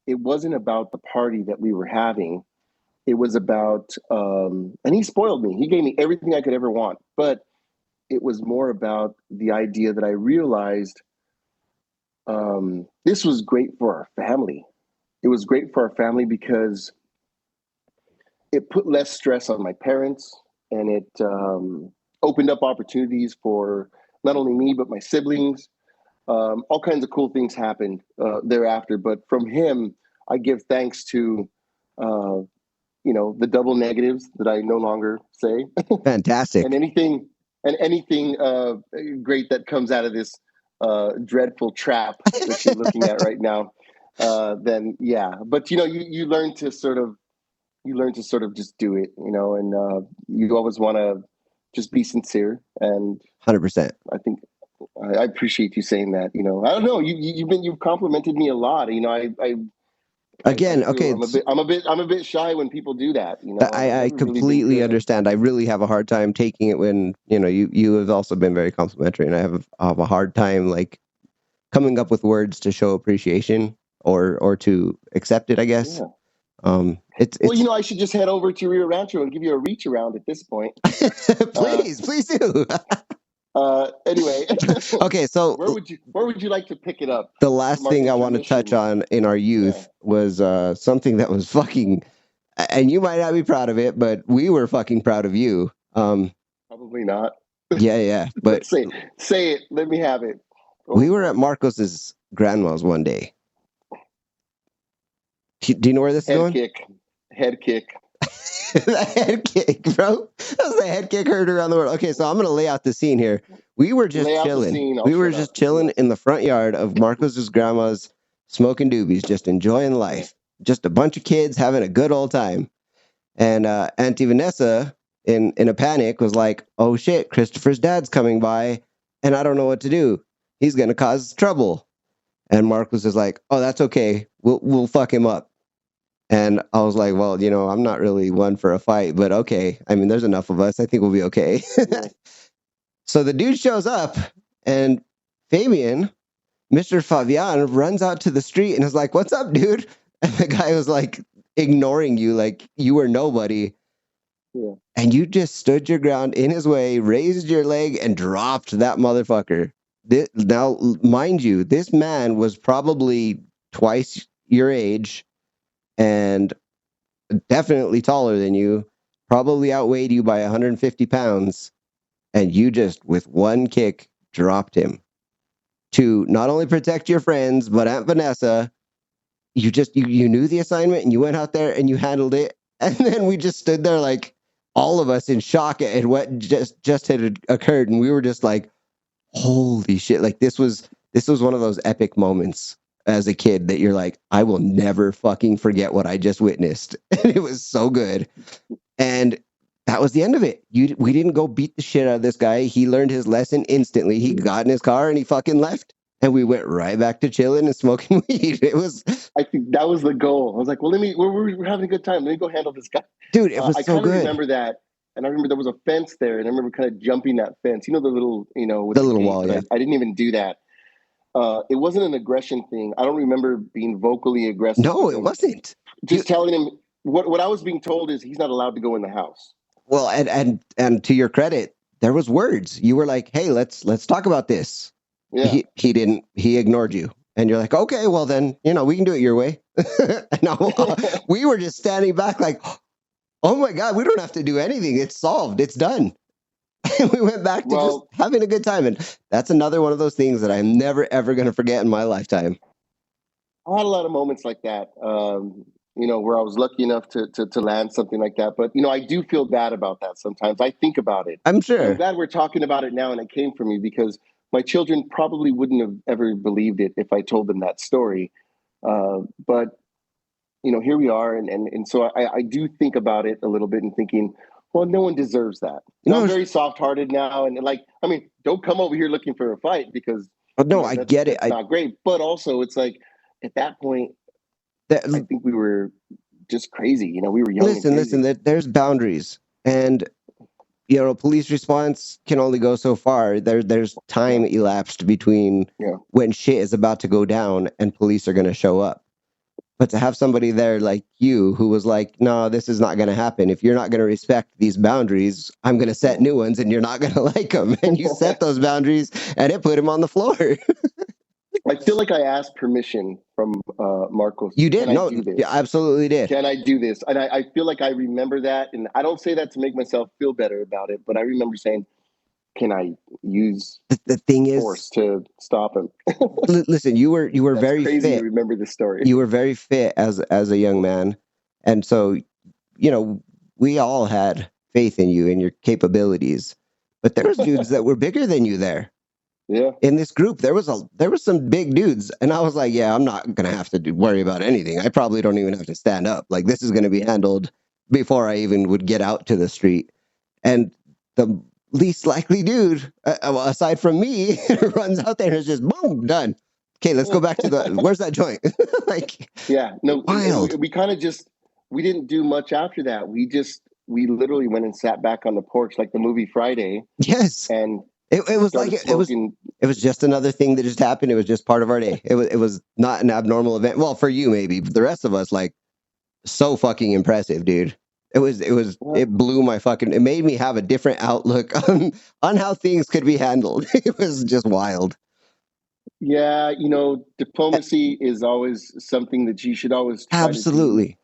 it wasn't about the party that we were having. It was about, and he spoiled me. He gave me everything I could ever want. But it was more about the idea that I realized this was great for our family. It was great for our family because it put less stress on my parents, and it opened up opportunities for not only me but my siblings. All kinds of cool things happened thereafter. But from him, I give thanks to the double negatives that I no longer say, and Fantastic. anything great that comes out of this dreadful trap that you're looking at right now. Then yeah, but you learn to sort of just do it, and you always want to just be sincere. And 100%. I think I appreciate you saying that. I don't know. You've complimented me a lot. I Again, feel okay, I'm a bit shy when people do that. I've I never really been completely good. understand. I really have a hard time taking it when, you have also been very complimentary, and I have a hard time like coming up with words to show appreciation or to accept it, I guess. Yeah. It's Well, I should just head over to Rio Rancho and give you a reach around at this point. Uh, please do. anyway, Okay, so where would you like to pick it up the from last our thing I want to touch intermission? on in our Yeah, youth was something that was fucking, and you might not be proud of it, but we were fucking proud of you. probably not. Yeah, yeah. But Say it. Let me have it. Oh we were at boy, Marcos's grandma's one day. Do you know where this is head going? kick, head kick. The head kick, bro. That was the head kick heard around the world. Okay, so I'm gonna lay out the scene here. We were just Lay out the chilling. scene. I'll We were shut up. just chilling in the front yard of Marcos's grandma's, smoking doobies, just enjoying Yeah. life. Just a bunch of kids having a good old time. And Auntie Vanessa, in a panic, was like, "Oh shit, Christopher's dad's coming by, and I don't know what to do. He's gonna cause trouble." And Marcos is like, "Oh, that's okay. We'll fuck him up." And I was like, "Well, I'm not really one for a fight, but okay. I mean, there's enough of us. I think we'll be okay." Yeah. So the dude shows up, and Fabian, Mr. Fabian, runs out to the street and is like, "What's up, dude?" And the guy was like ignoring you like you were nobody. Yeah. And you just stood your ground in his way, raised your leg, and dropped that motherfucker. Now, mind you, this man was probably twice your age and definitely taller than you, probably outweighed you by 150 pounds. And you just, with one kick, dropped him to not only protect your friends, but Aunt Vanessa. You knew the assignment and you went out there and you handled it. And then we just stood there like all of us in shock at what just had occurred. And we were just like, holy shit. Like this was one of those epic moments as a kid that you're like, I will never fucking forget what I just witnessed. And it was so good. And that was the end of it. We didn't go beat the shit out of this guy. He learned his lesson instantly. He got in his car and he fucking left. And we went right back to chilling and smoking weed. It was, I think that was the goal. I was like, well, we're having a good time. Let me go handle this guy. dude, it was I so kind of good. remember that. And I remember there was a fence there. And I remember kind of jumping that fence, the little, with The the little gate, wall, but yeah. I didn't even do that. It wasn't an aggression thing. I don't remember being vocally aggressive No, with it him. wasn't. You, Just telling him what I was being told is he's not allowed to go in the house. well, and to your credit, there was words. You were like, "Hey, let's talk about this." Yeah. He didn't. He ignored you, and you're like, "Okay, well then, we can do it your way." And we were just standing back, like, "Oh my god, we don't have to do anything. It's solved. It's done." And we went back to just Well, having a good time, and that's another one of those things that I'm never ever going to forget in my lifetime. I had a lot of moments like that, where I was lucky enough to land something like that. But, I do feel bad about that sometimes. I think about it. I'm And I'm sure. glad we're talking about it now and it came from me because my children probably wouldn't have ever believed it if I told them that story. But, here we are. And so I do think about it a little bit and thinking, well, no one deserves that. I'm No, very soft hearted now. And don't come over here looking for a fight because, no, I get it. that's not great. But also, it's like, at that point, That, I think we were just crazy. We were young and listen. crazy. There's boundaries, and police response can only go so far. There's Yeah, time elapsed between yeah, when shit is about to go down and police are going to show up. But to have somebody there like you who was like, no, this is not going to happen. If you're not going to respect these boundaries, I'm going to set new ones and you're not going to like them. And you set those boundaries and it put him on the floor. I feel like I asked permission from Marcos. You did. Can I No, do you this? absolutely did. Can I do this? And I feel like I remember that. And I don't say that to make myself feel better about it, but I remember saying, can I use The thing force is, to stop him? listen, you were That's very crazy to fit. remember this story. You were very fit as a young man. And so, you know, we all had faith in you and your capabilities. But there was dudes that were bigger than you there. Yeah. In this group, there was some big dudes, and I was like, yeah, I'm not gonna have to worry about anything. I probably don't even have to stand up. Like, this is gonna be handled before I even would get out to the street. And the least likely dude, aside from me, runs out there and is just boom, done. Okay, let's go back to where's that joint? Like, Yeah. No, wild. we kind of just, we didn't do much after that. We literally went and sat back on the porch like the movie Friday Yes. and It was started like smoking. it was just another thing that just happened. It was just part of our day. It was not an abnormal event. Well, for you maybe, but the rest of us, like, so fucking impressive, dude. It blew my fucking, it made me have a different outlook on how things could be handled. It was just wild. Yeah, diplomacy is always something that you should always try to do. Absolutely.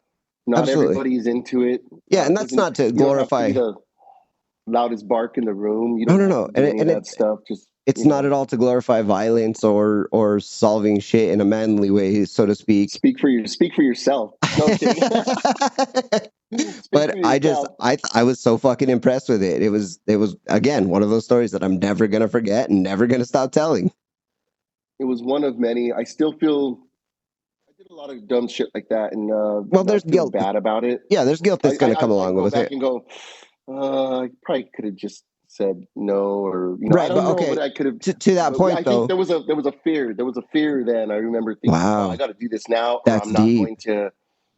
Not Absolutely. everybody's into it. Yeah, and It that's doesn't, not to you don't have to be glorify. the loudest bark in the room. You No, don't no, have no. to do any of that stuff. Just, It's not at all to glorify violence or solving shit in a manly way, so to speak. speak for yourself. No, I'm kidding. But I was so fucking impressed with it. It was again one of those stories that I'm never gonna forget and never gonna stop telling. It was one of many. I still feel I did a lot of dumb shit like that, and Well, I there's feel guilt. bad about it. Yeah, there's guilt that's gonna come I along go with back it. and go, I probably could have just said no, or I Right, don't but know okay. what I could have. To that But point I think though. there was a fear. There was a fear then. I remember thinking, oh, I Wow, got to do this now, or that's deep.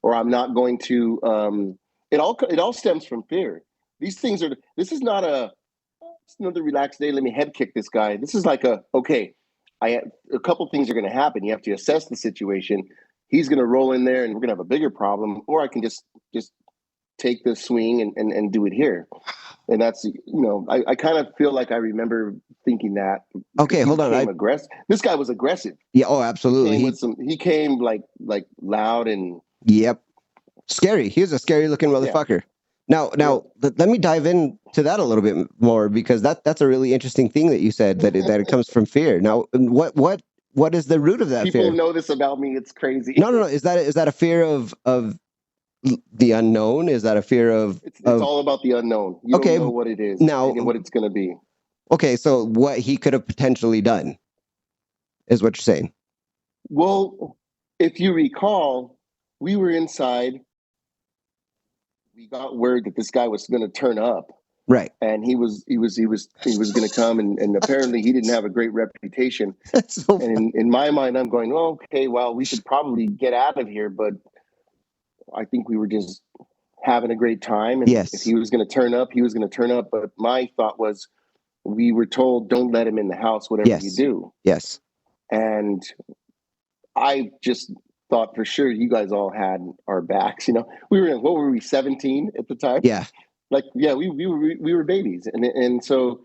I'm not going to. It all stems from fear. These things are. This is not it's another relaxed day. Let me head kick this guy. This is like okay. A couple things are going to happen. You have to assess the situation. He's going to roll in there, and we're going to have a bigger problem. Or I can just take the swing and do it here. And that's, I kind of feel like I remember thinking that because Okay, he hold on. became aggressive. This guy was aggressive. Yeah, oh, absolutely. He came like loud and Yep, scary. He was a scary looking motherfucker. Now, let me dive into that a little bit more because that's a really interesting thing that you said that it comes from fear. Now, what is the root of that people fear? know this about me. It's crazy. No. Is that a fear of the unknown? Is that a fear of? It's all about the unknown. You don't know what it is now, and what it's going to be. Okay, so what he could have potentially done is what you're saying. Well, if you recall, we were inside. We got word that this guy was going to turn up. Right. And he was going to come, and apparently he didn't have a great reputation. So and in my mind, I'm going, oh, okay, well, we should probably get out of here. But I think we were just having a great time. And yes. If he was going to turn up, he was going to turn up. But my thought was, we were told, don't let him in the house, whatever you do. Yes. And I just thought for sure you guys all had our backs. We were what were we, 17 at the time? Yeah. We were babies, and so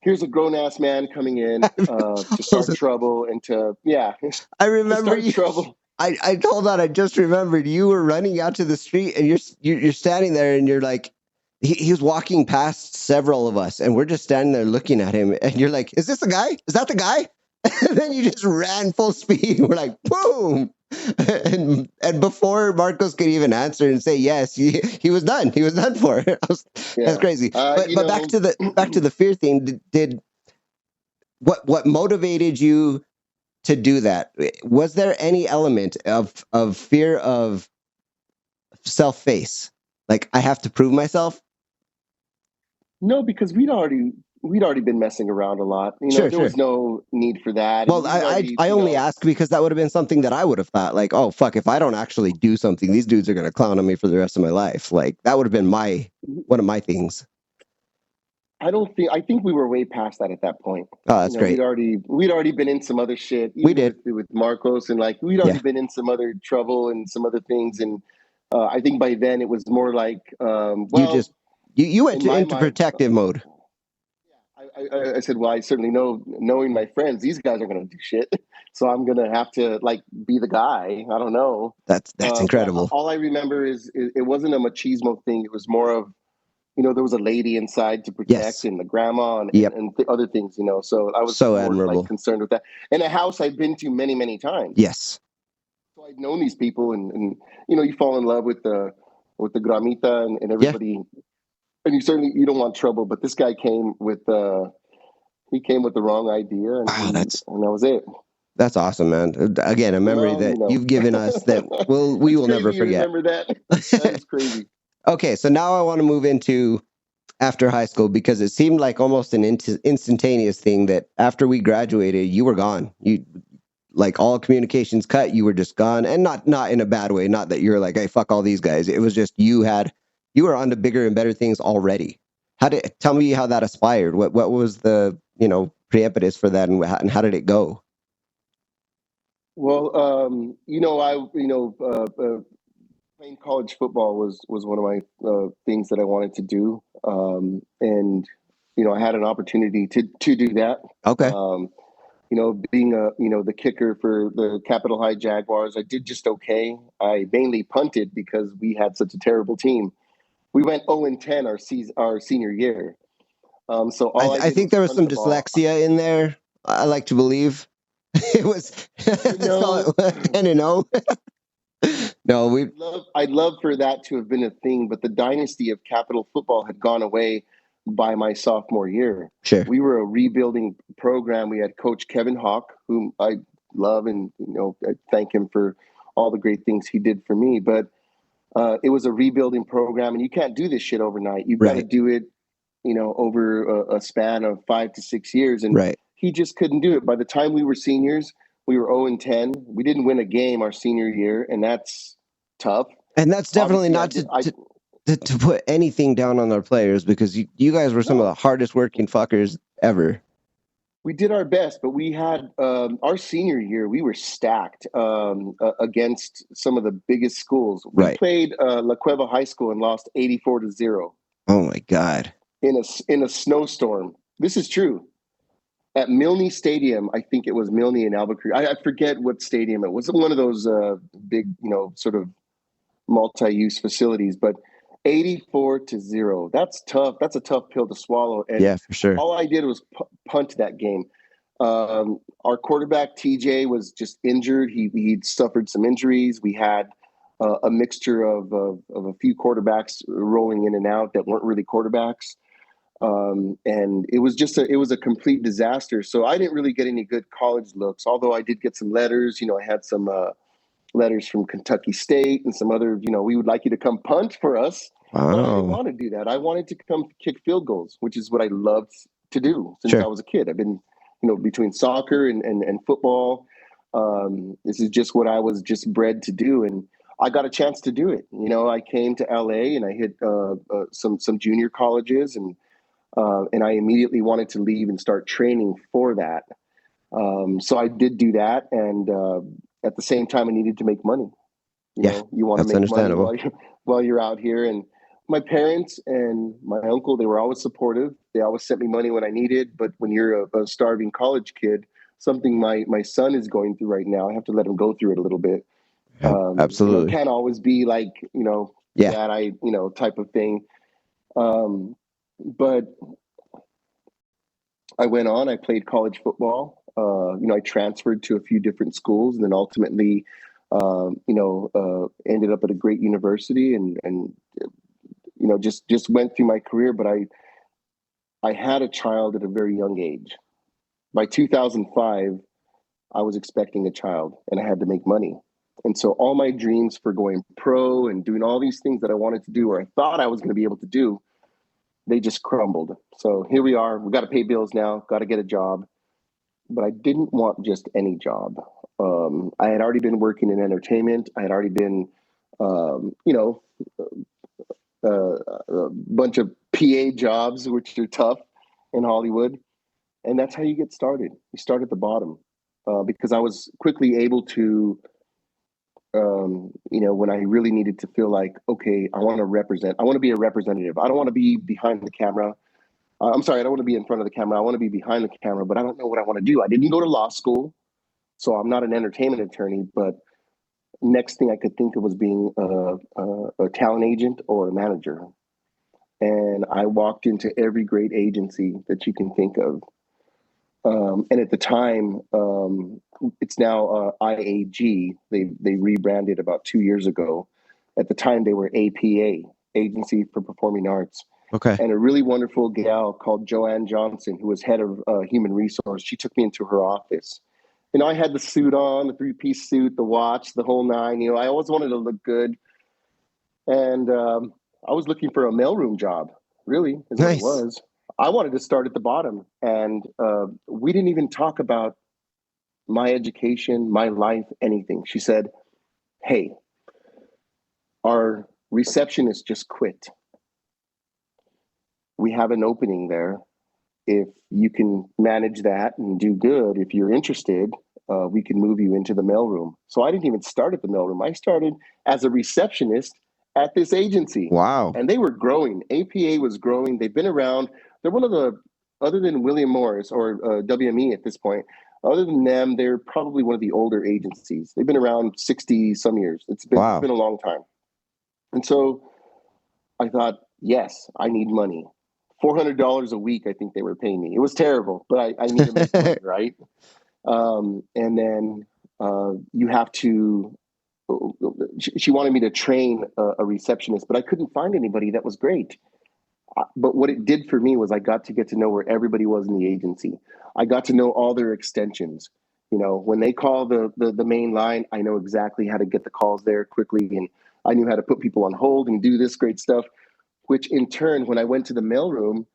here's a grown ass man coming in to start trouble and to I remember you. Trouble. I told that I just remembered you were running out to the street and you're standing there and you're like, he was walking past several of us and we're just standing there looking at him and you're like, is this the guy? Is that the guy? And then you just ran full speed. We're like, boom. And before Marcos could even answer and say yes, he was done. He was done for. That's crazy. But back to the fear thing. Did what motivated you to do that? Was there any element of fear of self-face? Like, I have to prove myself? No, because we'd already been messing around a lot. There was no need for that. Well, I only ask because that would have been something that I would have thought, like, oh, fuck, if I don't actually do something, these dudes are going to clown on me for the rest of my life. Like, that would have been one of my things. I think we were way past that at that point. Oh, that's great. We'd already been in some other shit, We even did. with Marcos, and like we'd already Yeah. been in some other trouble and some other things. And I think by then it was more like, You went in my into mind, protective mode. I said, well, I certainly know, knowing my friends, these guys are going to do shit. So I'm going to have to like be the guy. I don't know. That's But incredible. all I remember is it wasn't a machismo thing. It was more of, there was a lady inside to protect, Yes. and the grandma and, Yep. other things, So I was So more admirable. like concerned with that. And a house I'd been to many, many times. Yes. So I'd known these people, and you fall in love with the gramita and everybody. Yeah. And you don't want trouble, but this guy came with the wrong idea, and Wow, and that was it. That's awesome, man. Again, a memory that you've given us that we will never forget. Remember that? That is crazy. Okay, so now I want to move into after high school, because it seemed like almost an instantaneous thing that after we graduated, you were gone. You like all communications cut. You were just gone, and not in a bad way. Not that you're like, hey, fuck all these guys. It was just you were on to bigger and better things already. Tell me how that aspired? What was the pre-impetus for that, and how did it go? Well, playing college football was one of my things that I wanted to do, and I had an opportunity to do that. Okay. Being the kicker for the Capitol High Jaguars, I did just okay. I mainly punted because we had such a terrible team. We went 0-10 our senior year. So I think there was some dyslexia in there. I like to believe it was 10-0. No, I'd love for that to have been a thing, but the dynasty of Capital football had gone away by my sophomore year. Sure. We were a rebuilding program. We had Coach Kevin Hawk, whom I love, and I thank him for all the great things he did for me. But it was a rebuilding program, and you can't do this shit overnight. You've got to do it, over a span of 5 to 6 years. And he just couldn't do it. By the time we were seniors, we were 0-10. We didn't win a game our senior year, and that's tough. And that's definitely obviously not to put anything down on our players, because you guys were some of the hardest working fuckers ever. We did our best, but we had our senior year, we were stacked against some of the biggest schools. We played La Cueva High School and lost 84-0. Oh my God. In a snowstorm. This is true. At Milne Stadium, I think it was Milne in Albuquerque. I forget what stadium it was. One of those big, sort of multi-use facilities, but 84-0. That's tough. That's a tough pill to swallow. And yeah, for sure. All I did was punt that game. Our quarterback TJ was just injured. He'd suffered some injuries. We had a mixture of a few quarterbacks rolling in and out that weren't really quarterbacks. And it was a complete disaster. So I didn't really get any good college looks, although I did get some letters. I had some letters from Kentucky State and some other, we would like you to come punt for us. Wow. But I didn't want to do that. I wanted to come kick field goals, which is what I loved to do since I was a kid. I've been, between soccer and football. This is just what I was just bred to do. And I got a chance to do it. I came to LA and I hit some junior colleges, and I immediately wanted to leave and start training for that. So I did do that, and at the same time, I needed to make money. You want to make money while you're out here. And my parents and my uncle, they were always supportive. They always sent me money when I needed. But when you're a starving college kid, something my son is going through right now, I have to let him go through it a little bit. Absolutely. It can't always be like, that type of thing. But I went on, I played college football. I transferred to a few different schools, and then ultimately, ended up at a great university, and just went through my career. But I had a child at a very young age. By 2005, I was expecting a child, and I had to make money. And so all my dreams for going pro and doing all these things that I wanted to do, or I thought I was going to be able to do, they just crumbled. So here we are. We got to pay bills now. Got to get a job. But I didn't want just any job. I had already been working in entertainment. I had already been, a bunch of PA jobs, which are tough. in Hollywood. And that's how you get started. You start at the bottom, because I was quickly able to, when I really needed to feel like, okay, I want to be a representative. I don't want to be behind the camera. I'm sorry, I don't want to be in front of the camera. I want to be behind the camera, but I don't know what I want to do. I didn't go to law school, so I'm not an entertainment attorney, but next thing I could think of was being a talent agent or a manager. And I walked into every great agency that you can think of. And at the time, it's now IAG. They rebranded about 2 years ago. At the time, they were APA, Agency for Performing Arts. Okay. And a really wonderful gal called Joanne Johnson, who was head of human resource, she took me into her office. I had the suit on, the 3-piece suit, the watch, the whole nine. I always wanted to look good. And I was looking for a mailroom job, really, is what it was. I wanted to start at the bottom. And we didn't even talk about my education, my life, anything. She said, hey, our receptionist just quit. We have an opening there. If you can manage that and do good, if you're interested, we can move you into the mailroom. So I didn't even start at the mailroom. I started as a receptionist at this agency. Wow. And they were growing. APA was growing. They've been around. They're one of the, other than William Morris or WME at this point, other than them, they're probably one of the older agencies. They've been around 60 some years. It's been a long time. And so I thought, yes, I need money. $400 a week, I think they were paying me. It was terrible, but I need to make money, right? And then you have to, she wanted me to train a receptionist, but I couldn't find anybody that was great. But what it did for me was I got to get to know where everybody was in the agency. I got to know all their extensions. When they call the main line, I know exactly how to get the calls there quickly. And I knew how to put people on hold and do this great stuff, which in turn, when I went to the mailroom,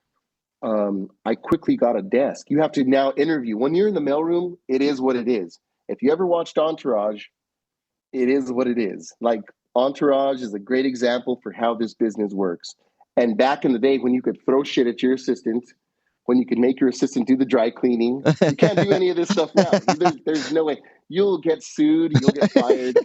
I quickly got a desk. You have to now interview. When you're in the mailroom, it is what it is. If you ever watched Entourage, it is what it is. Like, Entourage is a great example for how this business works. And back in the day when you could throw shit at your assistant, when you could make your assistant do the dry cleaning, you can't do any of this stuff now. There's no way. You'll get sued, you'll get fired.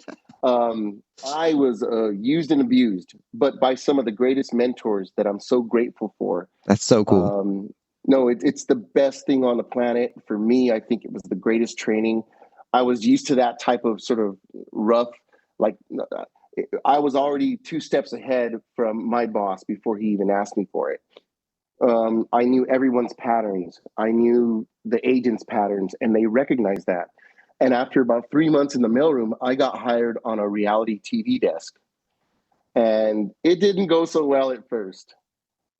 I was used and abused, but by some of the greatest mentors that I'm so grateful for. That's so cool. No, it's the best thing on the planet. For me, I think it was the greatest training. I was used to that type of sort of rough, like, I was already 2 steps ahead from my boss before he even asked me for it. I knew everyone's patterns. I knew the agent's patterns, and they recognized that. And after about 3 months in the mailroom, I got hired on a reality TV desk. And it didn't go so well at first.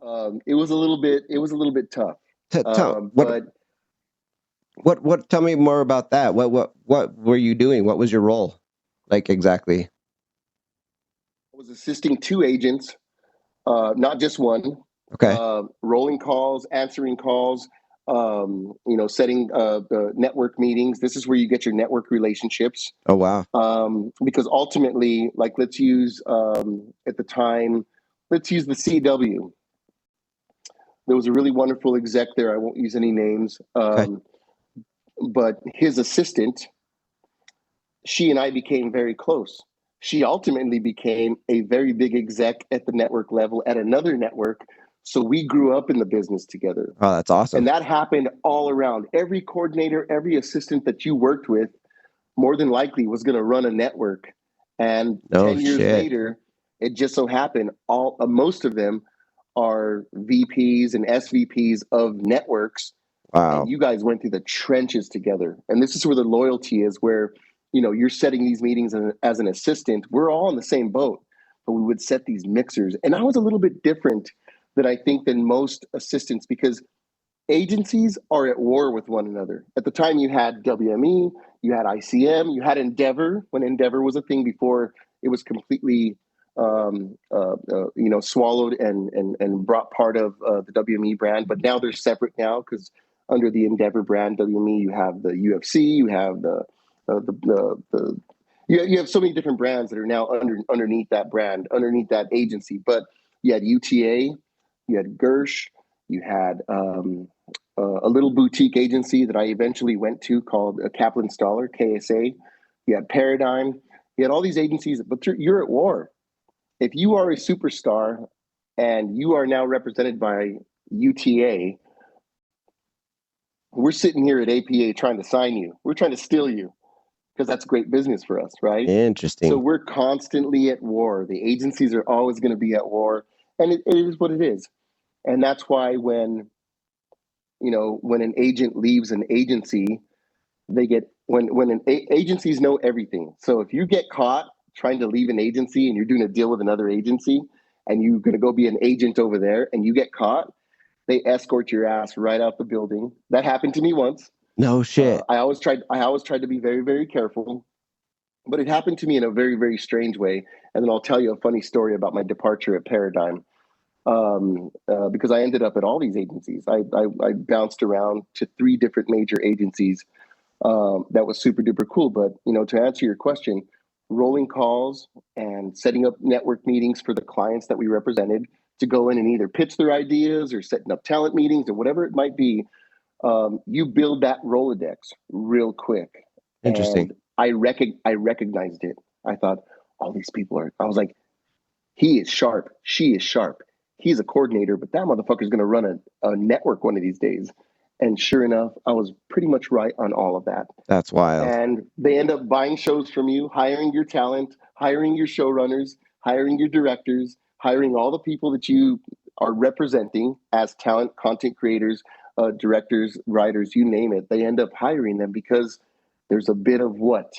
It was a little bit tough. What tell me more about that. What were you doing? What was your role? Like, exactly? I was assisting 2 agents, not just one. Okay. Rolling calls, answering calls, setting the network meetings. This is where you get your network relationships. Oh, wow. Because ultimately, like, let's use at the time, let's use the CW. There was a really wonderful exec there. I won't use any names. Okay. But his assistant, she and I became very close. She ultimately became a very big exec at the network level at another network. So we grew up in the business together. Oh, that's awesome. And that happened all around. Every coordinator, every assistant that you worked with, more than likely was going to run a network. And 10 years later, it just so happened most of them are VPs and SVPs of networks. Wow. And you guys went through the trenches together. And this is where the loyalty is, where, you're setting these meetings as an assistant. We're all in the same boat, but we would set these mixers. And I was a little bit different than most assistants, because agencies are at war with one another. At the time, you had WME, you had ICM, you had Endeavor, when Endeavor was a thing before it was completely swallowed and brought part of the WME brand. But now they're separate now, because under the Endeavor brand, WME, you have the UFC, you have you have so many different brands that are now underneath that brand, underneath that agency. But you had UTA, you had Gersh, you had a little boutique agency that I eventually went to called Kaplan Stoller, KSA. You had Paradigm. You had all these agencies, but you're at war. If you are a superstar and you are now represented by UTA, we're sitting here at APA trying to sign you. We're trying to steal you because that's great business for us, right? Interesting. So we're constantly at war. The agencies are always going to be at war, and it is what it is. And that's why when an agent leaves an agency, they get agencies know everything. So if you get caught trying to leave an agency and you're doing a deal with another agency and you're going to go be an agent over there and you get caught, they escort your ass right out the building. That happened to me once. No shit. I always tried to be very, very careful, but it happened to me in a very, very strange way. And then I'll tell you a funny story about my departure at Paradigm. Because I ended up at all these agencies. I bounced around to 3 different major agencies. That was super duper cool. But to answer your question, rolling calls and setting up network meetings for the clients that we represented to go in and either pitch their ideas or setting up talent meetings or whatever it might be. You build that Rolodex real quick. Interesting. And I recognized it. I thought, all these people I was like, he is sharp. She is sharp. He's a coordinator, but that motherfucker's going to run a network one of these days. And sure enough, I was pretty much right on all of that. That's wild. And they end up buying shows from you, hiring your talent, hiring your showrunners, hiring your directors, hiring all the people that you are representing as talent, content creators, directors, writers, you name it. They end up hiring them because there's a bit of what?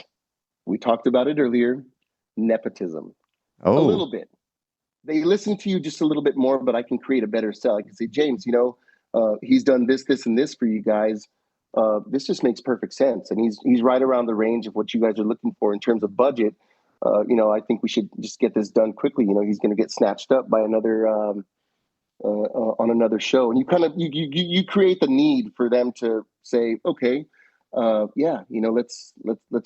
We talked about it earlier, nepotism. Oh. A little bit. They listen to you just a little bit more, but I can create a better sell. I can say, James, he's done this, this, and this for you guys. This just makes perfect sense. And he's right around the range of what you guys are looking for in terms of budget. I think we should just get this done quickly. He's going to get snatched up by another on another show. And you kind of, you create the need for them to say, okay, let's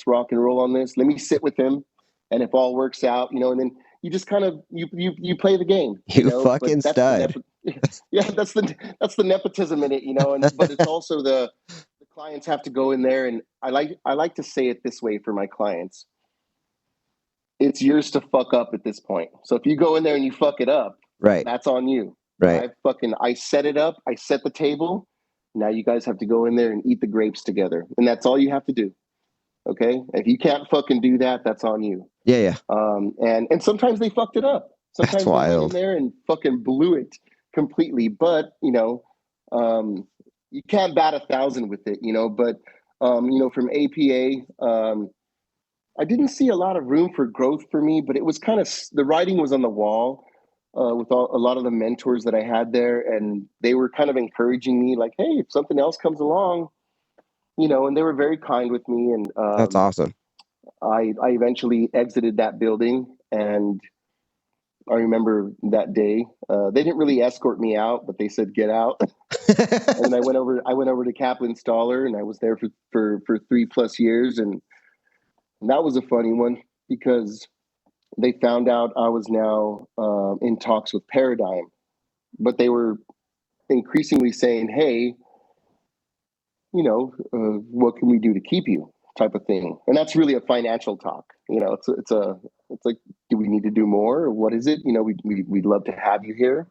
rock and roll on this. Let me sit with him. And if all works out, and then you just kind of you play the game. You fucking stud. That's the nepotism in it, but it's also the clients have to go in there, and I like to say it this way for my clients. It's yours to fuck up at this point. So if you go in there and you fuck it up, right, that's on you. Right. I set it up, I set the table. Now you guys have to go in there and eat the grapes together. And that's all you have to do. Okay? If you can't fucking do that, that's on you. Yeah. And sometimes they fucked it up. Sometimes that's wild. They went in there and fucking blew it completely. But, you can't bat 1,000 with it, but, from APA, I didn't see a lot of room for growth for me, but it was kind of, the writing was on the wall with a lot of the mentors that I had there. And they were kind of encouraging me like, hey, if something else comes along, and they were very kind with me. And that's awesome. I eventually exited that building, and I remember that day. They didn't really escort me out, but they said get out. And then I went over to Kaplan Stoller, and I was there for 3+ years, and that was a funny one because they found out I was now in talks with Paradigm, but they were increasingly saying, hey, what can we do to keep you, type of thing. And that's really a financial talk. It's like, do we need to do more, or what is it? We'd love to have you here.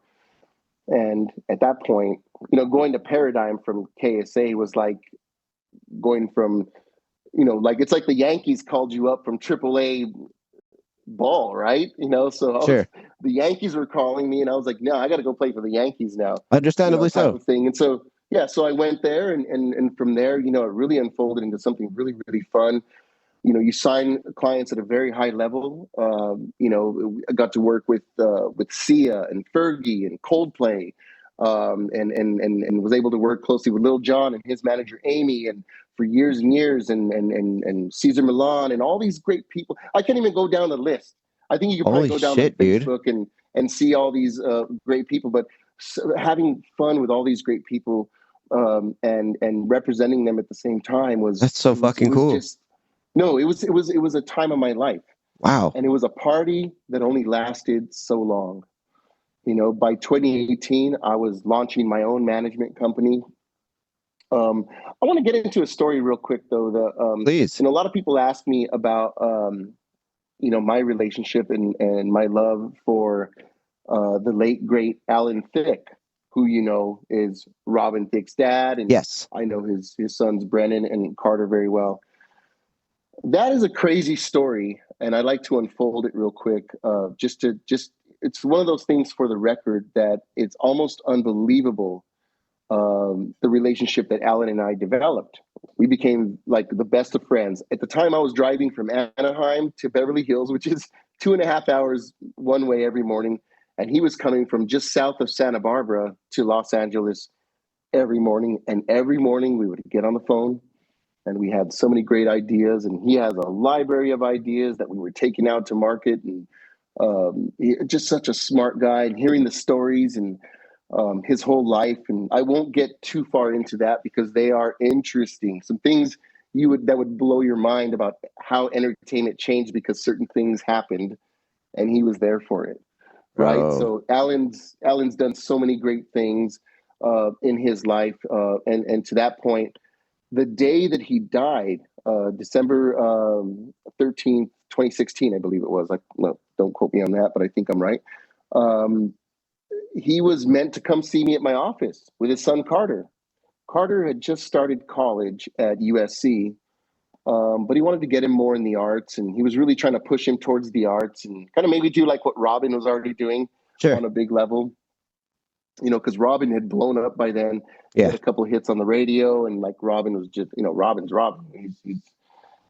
And at that point, going to Paradigm from KSA was like going from, like, it's like the Yankees called you up from AAA ball, right? So sure. The Yankees were calling me, and I was like, no, I got to go play for the Yankees now. Understandably type so. of thing. And so, so I went there, and from there, it really unfolded into something really, really fun. You sign clients at a very high level. I got to work with Sia and Fergie and Coldplay, and was able to work closely with Lil Jon and his manager Amy, and for years and years, and Cesar Millan and all these great people. I can't even go down the list. I think you could probably go down to Facebook and see all these great people, but having fun with all these great people and representing them at the same time that's so fucking cool. It was a time of my life. Wow. And it was a party that only lasted so long. By 2018, I was launching my own management company. I want to get into a story real quick, though. Please. A lot of people ask me about, my relationship and my love for the late great Alan Thicke, who is Robin Thicke's dad, and Yes. I know his sons Brennan and Carter very well. That is a crazy story, and I'd like to unfold it real quick. It's one of those things for the record that it's almost unbelievable. The relationship that Alan and I developed. We became like the best of friends. At the time, I was driving from Anaheim to Beverly Hills, which is 2.5 hours one way every morning. And he was coming from just south of Santa Barbara to Los Angeles every morning. And every morning we would get on the phone and we had so many great ideas. And he has a library of ideas that we were taking out to market. And just such a smart guy, and hearing the stories and his whole life. And I won't get too far into that because they are interesting. Some things that would blow your mind about how entertainment changed because certain things happened and he was there for it. Right. Bro. So Alan's done so many great things in his life. And to that point, the day that he died, December 13th, 2016, I believe it was. No, don't quote me on that, but I think I'm right. He was meant to come see me at my office with his son Carter. Carter had just started college at USC, but he wanted to get him more in the arts, and he was really trying to push him towards the arts and kind of maybe do like what Robin was already doing Sure. on a big level. Because Robin had blown up by then. Yeah. He had a couple of hits on the radio, and like Robin was just, Robin's Robin.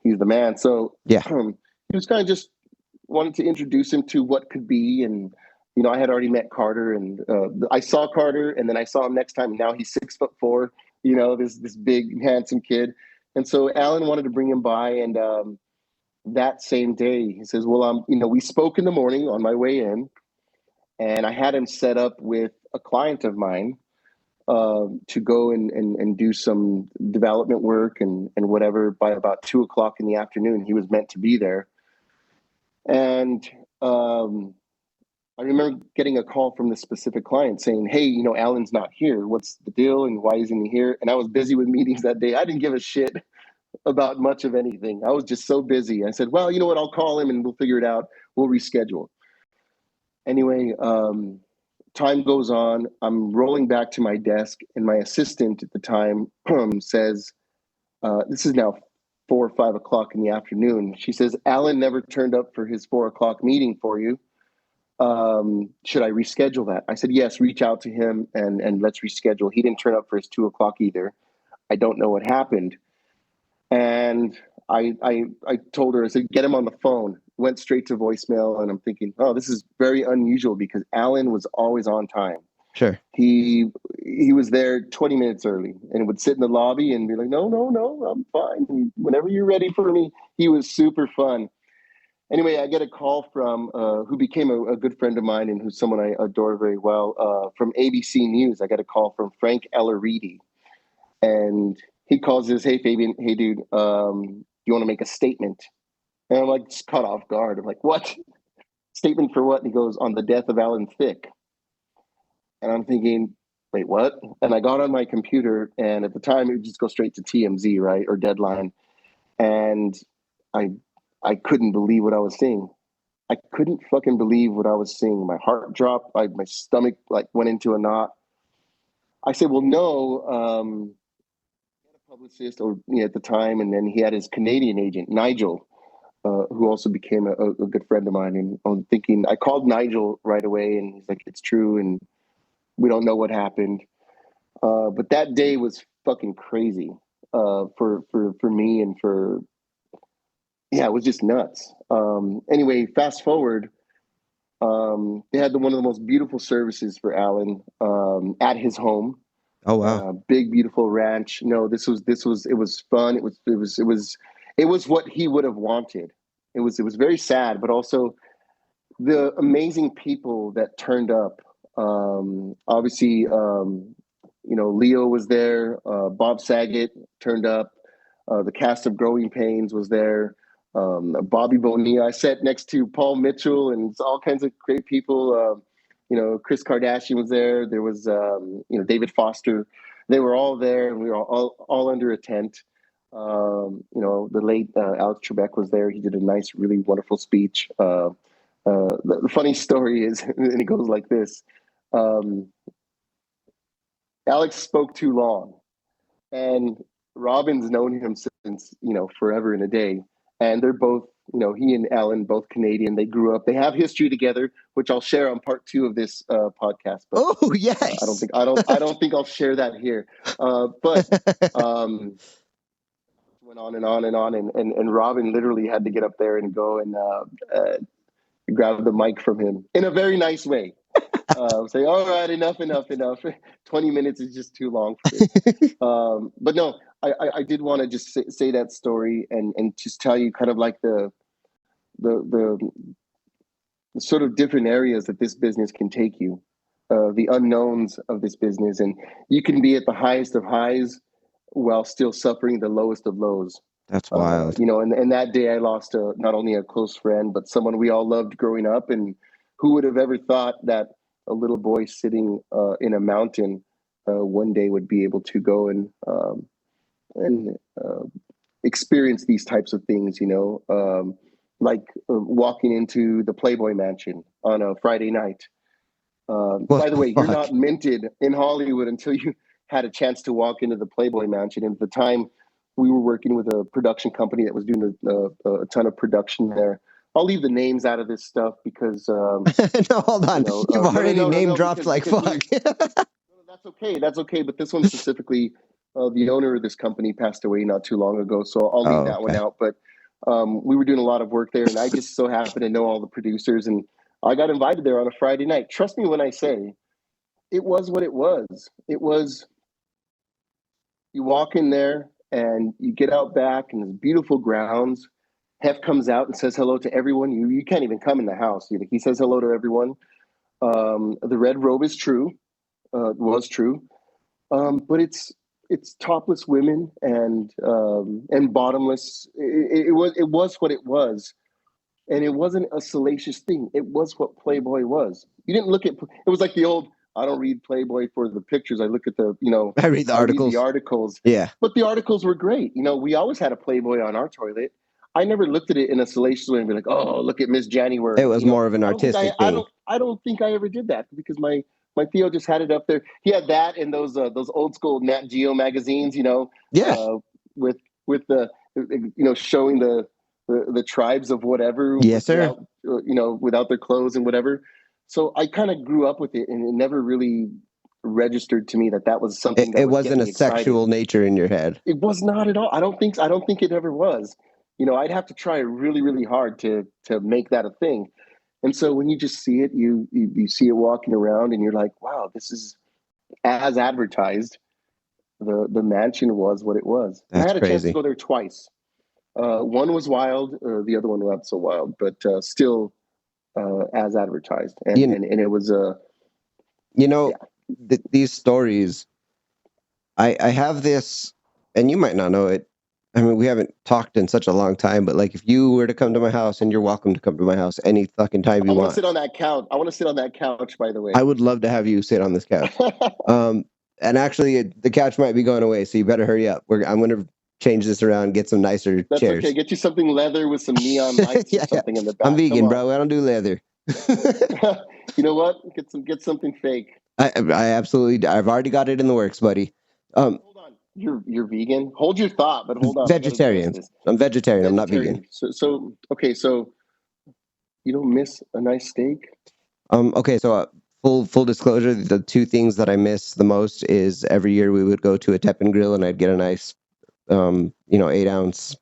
He's the man. So yeah, he was kind of just wanted to introduce him to what could be. And I had already met Carter, and I saw Carter, and then I saw him next time. And now he's 6'4", this big handsome kid. And so Alan wanted to bring him by, and that same day he says, "Well, we spoke in the morning on my way in, and I had him set up with a client of mine to go and do some development work and whatever. By about 2:00 in the afternoon, he was meant to be there." And I remember getting a call from this specific client saying, "Hey, Alan's not here. What's the deal? And why isn't he here?" And I was busy with meetings that day. I didn't give a shit about much of anything. I was just so busy. I said, "Well, you know what? I'll call him and we'll figure it out. We'll reschedule." Anyway, time goes on. I'm rolling back to my desk, and my assistant at the time says, this is now 4 or 5 o'clock in the afternoon. She says, "Alan never turned up for his 4 o'clock meeting for you. Should I reschedule that?" I said, "Yes, reach out to him and let's reschedule." He didn't turn up for his 2 o'clock either. I don't know what happened. And I told her, I said, "Get him on the phone." Went straight to voicemail, and I'm thinking, oh, this is very unusual because Alan was always on time. sure. He was there 20 minutes early and would sit in the lobby and be like, "No, no, no, I'm fine. Whenever you're ready for me." He was super fun. Anyway, I get a call from who became a good friend of mine and who's someone I adore very well, from ABC News. I got a call from Frank Elleridi, and he calls us, "Hey, Fabian, hey, dude, you want to make a statement?" And I'm like, just caught off guard. I'm like, "What? Statement for what?" And he goes, "On the death of Alan Thicke." And I'm thinking, wait, what? And I got on my computer, and at the time, it would just go straight to TMZ, right, or Deadline. And I I couldn't believe what I was seeing. I couldn't fucking believe what I was seeing. My heart dropped. My stomach like went into a knot. I said, "Well, no." He had a publicist, or at the time, and then he had his Canadian agent, Nigel, who also became a good friend of mine. And I'm thinking, I called Nigel right away, and he's like, "It's true, and we don't know what happened." But that day was fucking crazy for me and for yeah, it was just nuts. Anyway, fast forward. They had one of the most beautiful services for Alan at his home. Oh wow. Big beautiful ranch. No, it was fun. It was what he would have wanted. It was very sad, but also the amazing people that turned up. Obviously, Leo was there. Bob Saget turned up. The cast of Growing Pains was there. Bobby Bonilla. I sat next to Paul Mitchell and all kinds of great people. Chris Kardashian was there. There was, David Foster. they were all there, and we were all under a tent. The late Alex Trebek was there. He did a nice, really wonderful speech. The funny story is, and it goes like this: um, Alex spoke too long, and Robin's known him since forever and a day, and they're both he and Alan both Canadian. They grew up. They have history together, which I'll share on part 2 of this podcast. But Oh yes. I don't think I'll share that here. But went on and on and on, and Robin literally had to get up there and go and grab the mic from him in a very nice way. Say, all right, enough. 20 minutes is just too long for this. But no, I did want to just say that story and just tell you kind of like the sort of different areas that this business can take you, the unknowns of this business, and you can be at the highest of highs while still suffering the lowest of lows. That's wild. And that day I lost not only a close friend, but someone we all loved growing up. And who would have ever thought that a little boy sitting in a mountain one day would be able to go and experience these types of things, like walking into the Playboy Mansion on a Friday night. By the way, you're not minted in Hollywood until you had a chance to walk into the Playboy Mansion. And at the time, we were working with a production company that was doing a ton of production there. I'll leave the names out of this stuff because no, hold on. You've already name dropped like fuck. That's okay. But this one specifically, the owner of this company passed away not too long ago, so I'll leave that one out. But we were doing a lot of work there, and I just so happened to know all the producers, and I got invited there on a Friday night. Trust me when I say it was what it was. It was, you walk in there and you get out back and there's beautiful grounds. Hef comes out and says hello to everyone. You can't even come in the house. He says hello to everyone. The red robe is true, was true, but it's topless women and bottomless. It was what it was, and it wasn't a salacious thing. It was what Playboy was. You didn't look at it was like the old. I don't read Playboy for the pictures. I look at the I read the articles. Yeah, but the articles were great. We always had a Playboy on our toilet. I never looked at it in a salacious way and be like, "Oh, look at Miss January." It was more of an artistic thing. I don't think I ever did that because my Theo just had it up there. He had that in those old school Nat Geo magazines, Yeah. With the showing the tribes of whatever. Yes, sir. Without their clothes and whatever. So I kind of grew up with it, and it never really registered to me that was something. It wasn't a sexual nature in your head. It was not at all. I don't think it ever was. I'd have to try really, really hard to make that a thing. And so when you just see it, you see it walking around, and you're like, wow, this is as advertised. The mansion was what it was. That's I had a crazy. chance to go there twice. One was wild, the other one not so wild, but still as advertised. And it was these stories. I have this, and you might not know it. I mean, we haven't talked in such a long time, but like if you were to come to my house, and you're welcome to come to my house any fucking time you want. I want to sit on that couch. I want to sit on that couch, by the way. I would love to have you sit on this couch. And actually, the couch might be going away, so you better hurry up. I'm going to change this around, get some nicer chairs. That's okay. Get you something leather with some neon lights or something in the back. I'm vegan, bro. I don't do leather. You know what? Get something fake. I absolutely. I've already got it in the works, buddy. Hold on. You're vegan? Hold your thought, but hold on. Vegetarian. I'm vegetarian. I'm not vegan. So okay. So you don't miss a nice steak? Okay. So full disclosure, the two things that I miss the most is every year we would go to a Tep and Grill, and I'd get a nice, 8-ounce,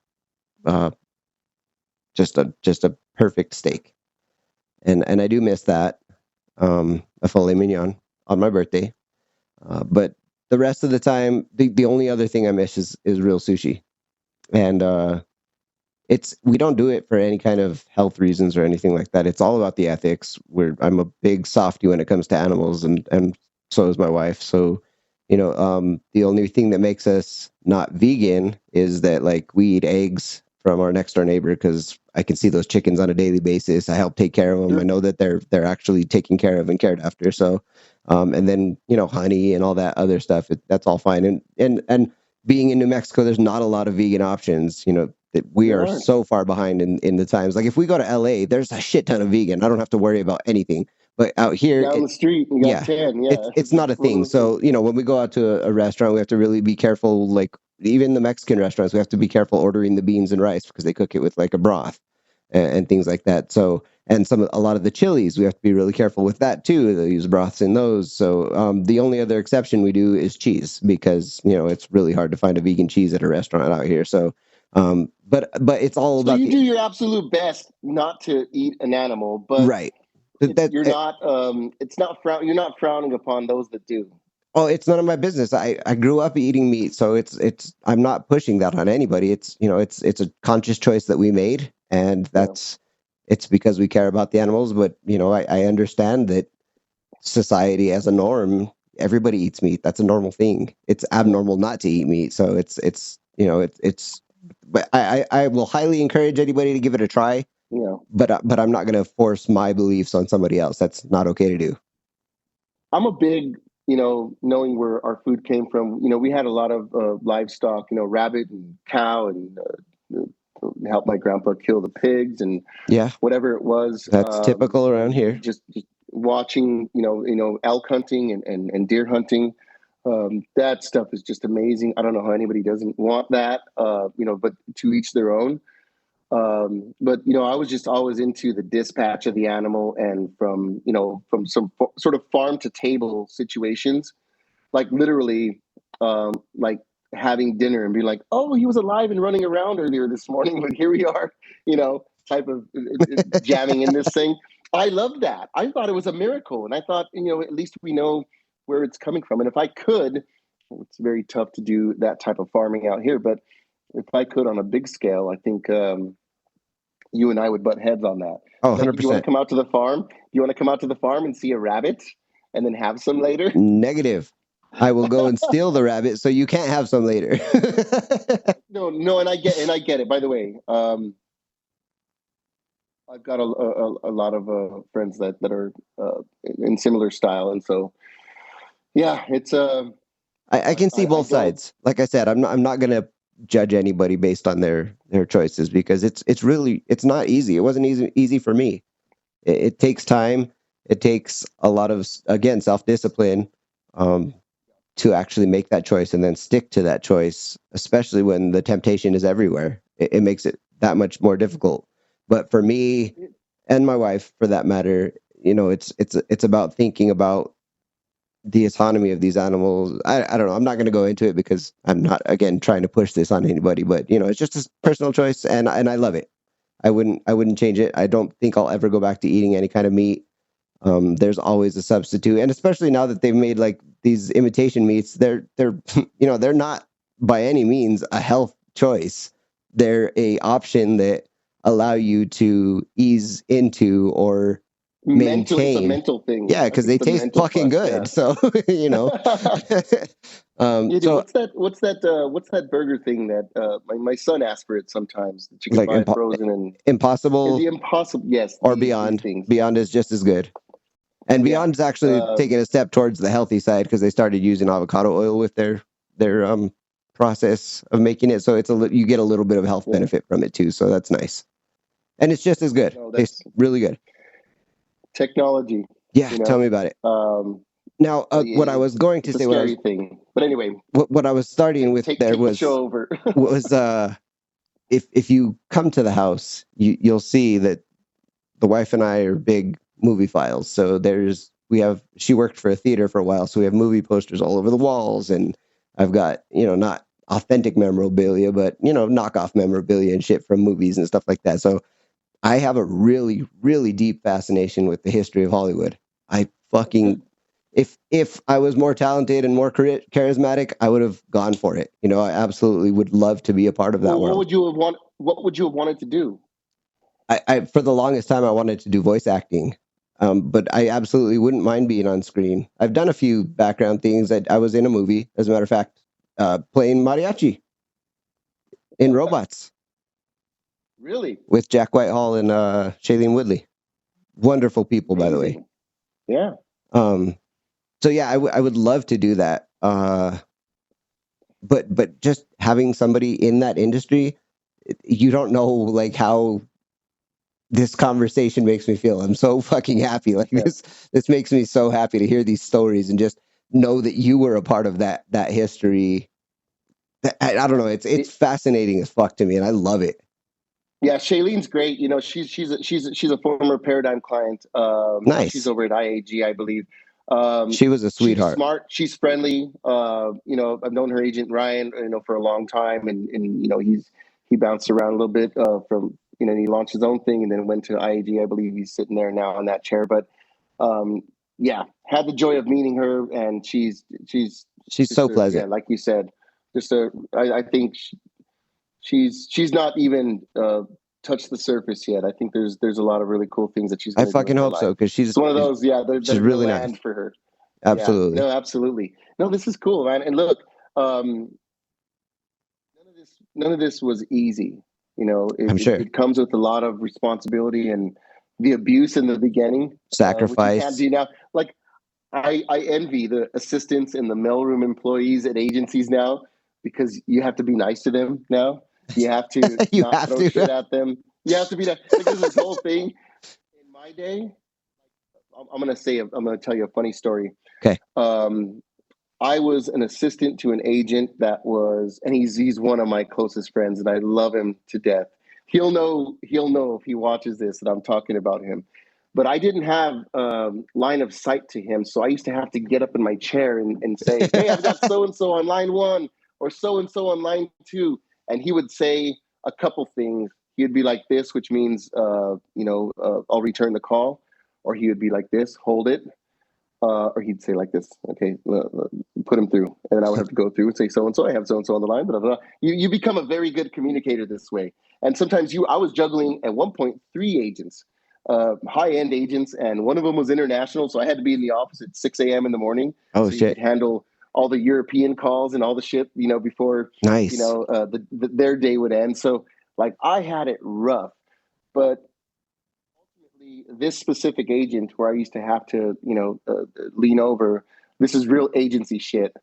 just a perfect steak, and I do miss that, a filet mignon on my birthday, but the rest of the time, the only other thing I miss is real sushi, and we don't do it for any kind of health reasons or anything like that. It's all about the ethics. I'm a big softy when it comes to animals, and so is my wife. So, the only thing that makes us not vegan is that like we eat eggs from our next door neighbor because I can see those chickens on a daily basis. I help take care of them. Sure. I know that they're actually taken care of and cared after. So, and then honey and all that other stuff. That's all fine. And being in New Mexico, there's not a lot of vegan options. That we There are aren't. so far behind in the times. Like if we go to LA, there's a shit ton of vegan. I don't have to worry about anything. But out here, Down the street, you got yeah, 10. Yeah, it's not a thing. So when we go out to a restaurant, we have to really be careful. Like even the Mexican restaurants, we have to be careful ordering the beans and rice because they cook it with like a broth and things like that. So and a lot of the chilies, we have to be really careful with that too. They use broths in those. So the only other exception we do is cheese because it's really hard to find a vegan cheese at a restaurant out here. So but it's all so about you do your absolute best not to eat an animal, but right. you're not. It's not you're not frowning upon those that do. Oh, it's none of my business. I grew up eating meat, so I'm not pushing that on anybody. It's a conscious choice that we made, and it's because we care about the animals. But I understand that society as a norm, everybody eats meat. That's a normal thing. It's abnormal not to eat meat. So it's. But I will highly encourage anybody to give it a try. But I'm not going to force my beliefs on somebody else. That's not okay to do. I'm a big, knowing where our food came from. We had a lot of livestock, rabbit and cow, and helped my grandpa kill the pigs and Yeah, whatever it was. that's typical around here. Just watching, elk hunting and deer hunting. That stuff is just amazing. I don't know how anybody doesn't want that, but to each their own. But I was just always into the dispatch of the animal, and from some sort of farm to table situations, like literally, like having dinner and be like, oh, he was alive and running around earlier this morning, but here we are, type of jamming in this thing. I loved that. I thought it was a miracle, and I thought, at least we know where it's coming from. And if I could, it's very tough to do that type of farming out here, but if I could on a big scale, I think you and I would butt heads on that. Oh, Like, 100%. do you want to come out to the farm? Do you want to come out to the farm and see a rabbit and then have some later? Negative. I will go and steal the rabbit so you can't have some later. No, and I get it. By the way, I've got a lot of friends that are in similar style, and so yeah, it's I can see both sides. Like I said, I'm not gonna judge anybody based on their choices because it's not easy. It wasn't easy for me. It takes time. It takes a lot of, again, self-discipline to actually make that choice and then stick to that choice, especially when the temptation is everywhere. It makes it that much more difficult. But for me and my wife, for that matter, it's about thinking about the autonomy of these animals. I don't know. I'm not going to go into it because I'm not, again, trying to push this on anybody, but it's just a personal choice and I love it. I wouldn't change it. I don't think I'll ever go back to eating any kind of meat. There's always a substitute. And especially now that they've made like these imitation meats, they're they're not by any means a health choice. They're a option that allow you to ease into or mentally, it's a maintain. mental thing. Yeah, because they taste fucking good. Yeah. So what's that burger thing that my son asks for it sometimes that you can like buy frozen and Impossible, the Impossible, yes, or Beyond. Beyond is just as good, and Beyond's actually taking a step towards the healthy side because they started using avocado oil with their process of making it, so you get a little bit of health benefit from it too. So that's nice, and it's just as good. Tastes really good. Technology. Yeah, tell me about it. Now, what I was going to say, thing. But anyway, what I was starting with there was the show over. If you come to the house, you'll see that the wife and I are big movie files. So she worked for a theater for a while, so we have movie posters all over the walls, and I've got not authentic memorabilia, but knockoff memorabilia and shit from movies and stuff like that. So I have a really, really deep fascination with the history of Hollywood. I fucking, if I was more talented and more charismatic, I would have gone for it. I absolutely would love to be a part of that world. What would you have wanted to do? I for the longest time, I wanted to do voice acting, but I absolutely wouldn't mind being on screen. I've done a few background things. I was in a movie, as a matter of fact, playing mariachi in Robots. Really? with Jack Whitehall and Shailene Woodley. Wonderful people, by the way. Amazing. Yeah. So yeah, I would love to do that. But just having somebody in that industry, you don't know like how this conversation makes me feel. I'm so fucking happy. Like Yeah. this makes me so happy to hear these stories and just know that you were a part of that history. I don't know. It's fascinating as fuck to me, and I love it. Yeah, Shailene's great. You know, she's a former Paradigm client. Now she's Nice. over at IAG, I believe. She was a She's sweetheart. smart. She's friendly. You know, I've known her agent Ryan, you know, for a long time, and you know, he bounced around a little bit from you know, he launched his own thing and then went to IAG. I believe he's sitting there now on that chair. But um, yeah, had the joy of meeting her, and she's She's just so a, yeah, pleasant. like you said, just a. I think she's not even touched the surface yet. I think there's a lot of really cool things that she's I going to do in fucking her hope so life. because It's one of those, yeah, that she's are going to really nice. land for her. Yeah, Absolutely. no, absolutely. No, this is cool, man. And look, um, none of this was easy. You know, I'm sure. it comes with a lot of responsibility and the abuse in the beginning, which you can't Sacrifice. do now. Like I envy the assistants and the mailroom employees at agencies now because you have to be nice to them now. You have to You not have throw shit to. at them. You have to be that. Like there's this whole thing in my day. I'm gonna tell you a funny story. Okay. I was an assistant to an agent that was, and he's one of my closest friends, and I love him to death. He'll know if he watches this that I'm talking about him. But I didn't have line of sight to him, so I used to have to get up in my chair and say, "Hey, I've got so and so on line one or so and so on line two," and he would say a couple things. He'd be like this, which means, I'll return the call, or he would be like this, hold it, or he'd say like this, okay, put him through, and then I would have to go through and say so and so. I have so and so on the line, blah, blah, blah. You become a very good communicator this way. And sometimes I was juggling at one point 3 agents, high end agents, and one of them was international, so I had to be in the office at 6 a.m. in the morning, Oh so you could shit. handle all the European calls and all the shit, you know, before Nice. their day would end. So like I had it rough, but this specific agent where I used to have to, lean over, this is real agency shit.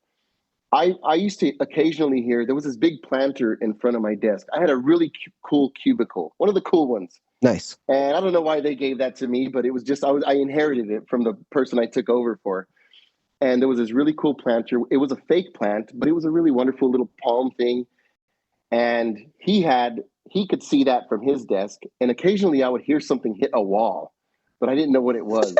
I used to occasionally hear there was this big planter in front of my desk. I had a really cool cubicle, one of the cool ones. Nice. And I don't know why they gave that to me, but it was just, I inherited it from the person I took over for. And there was this really cool planter. It was a fake plant, but it was a really wonderful little palm thing. And he could see that from his desk. And occasionally I would hear something hit a wall, but I didn't know what it was.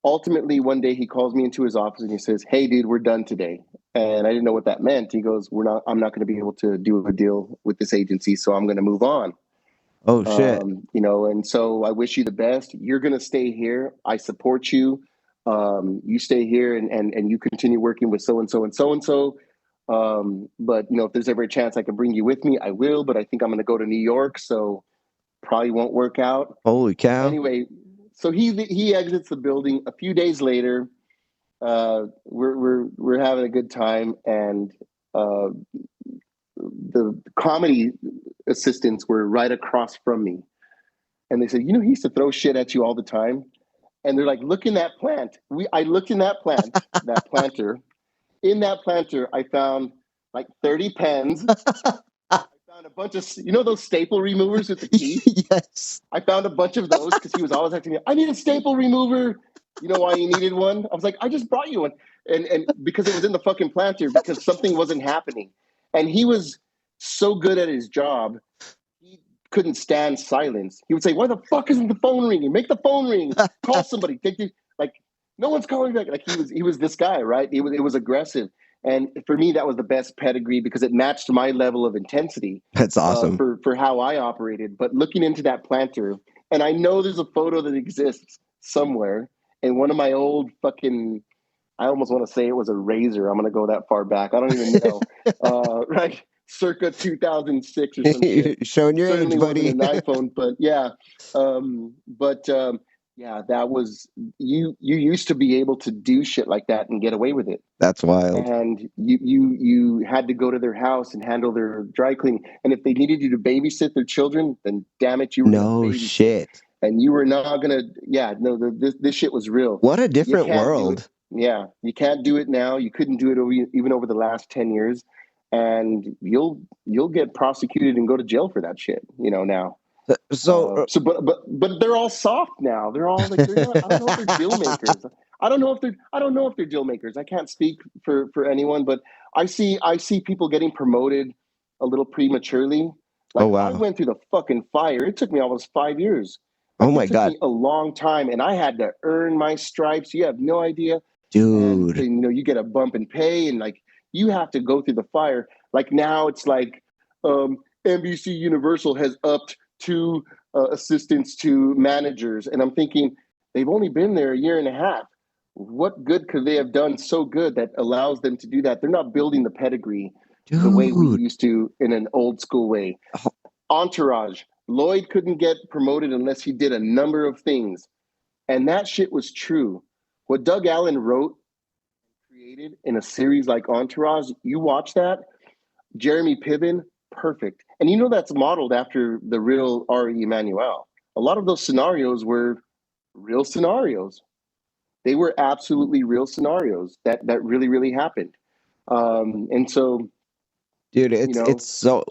Ultimately, one day he calls me into his office and he says, "Hey, dude, we're done today." And I didn't know what that meant. He goes, I'm not going to be able to do a deal with this agency, so I'm going to move on. Oh shit. And so I wish you the best. You're going to stay here. I support you. You stay here and you continue working with so and so and so and so. But if there's ever a chance I can bring you with me, I will. But I think I'm going to go to New York, so probably won't work out. Holy cow. Anyway, so he exits the building. A few days later, we're having a good time, and the comedy assistants were right across from me, and they said, "He used to throw shit at you all the time." And they're like, "Look in that plant." I looked in that plant, that planter. In that planter, I found like 30 pens. I found a bunch of, those staple removers with the teeth. Yes. I found a bunch of those because he was always asking me, "I need a staple remover." You know why he needed one? I was like, "I just brought you one." And because it was in the fucking planter because something wasn't happening. And he was so good at his job, he couldn't stand silence. He would say, "Why the fuck isn't the phone ringing? Make the phone ring. Call somebody. Like, no one's calling back." Like he was this guy, right? It was aggressive. And for me, that was the best pedigree because it matched my level of intensity That's awesome. for how I operated. But looking into that planter, and I know there's a photo that exists somewhere in one of my old fucking, I almost want to say it was a razor. I'm going to go that far back. I don't even know. Right? Circa 2006 or some shit. Showing your Certainly age, buddy. wasn't an iPhone, but yeah. Yeah, that was you used to be able to do shit like that and get away with it. That's wild. And you had to go to their house and handle their dry cleaning. And if they needed you to babysit their children, then damn it, you were gonna No babysit. shit. And you were not gonna. Yeah, no, this shit was real. What a You different can't do it. world. Yeah, you can't do it now. You couldn't do it even over the last 10 years, and you'll get prosecuted and go to jail for that shit. Now. So, But they're all soft now. They're all like they're not. I don't know if they're deal makers. I don't know if they're deal makers. I can't speak for anyone, but I see people getting promoted a little prematurely. oh Like I wow. went through the fucking fire. It took me almost 5 years. Oh Like it my took God. me a long time, and I had to earn my stripes. You have no idea. And Dude. you get a bump in pay, and like you have to go through the fire. Like now, it's like NBC Universal has upped two assistants to managers, and I'm thinking they've only been there a year and a half. What good could they have done so good that allows them to do that? They're not building the pedigree the way we Dude. used to in an old school way. Oh, Entourage. Lloyd couldn't get promoted unless he did a number of things, and that shit was true. What Doug Allen wrote, created in a series like Entourage, you watch that, Jeremy Piven, perfect. And that's modeled after the real R.E. Emanuel. A lot of those scenarios were real scenarios. They were absolutely real scenarios that really, really happened. And so, dude, you it's know, so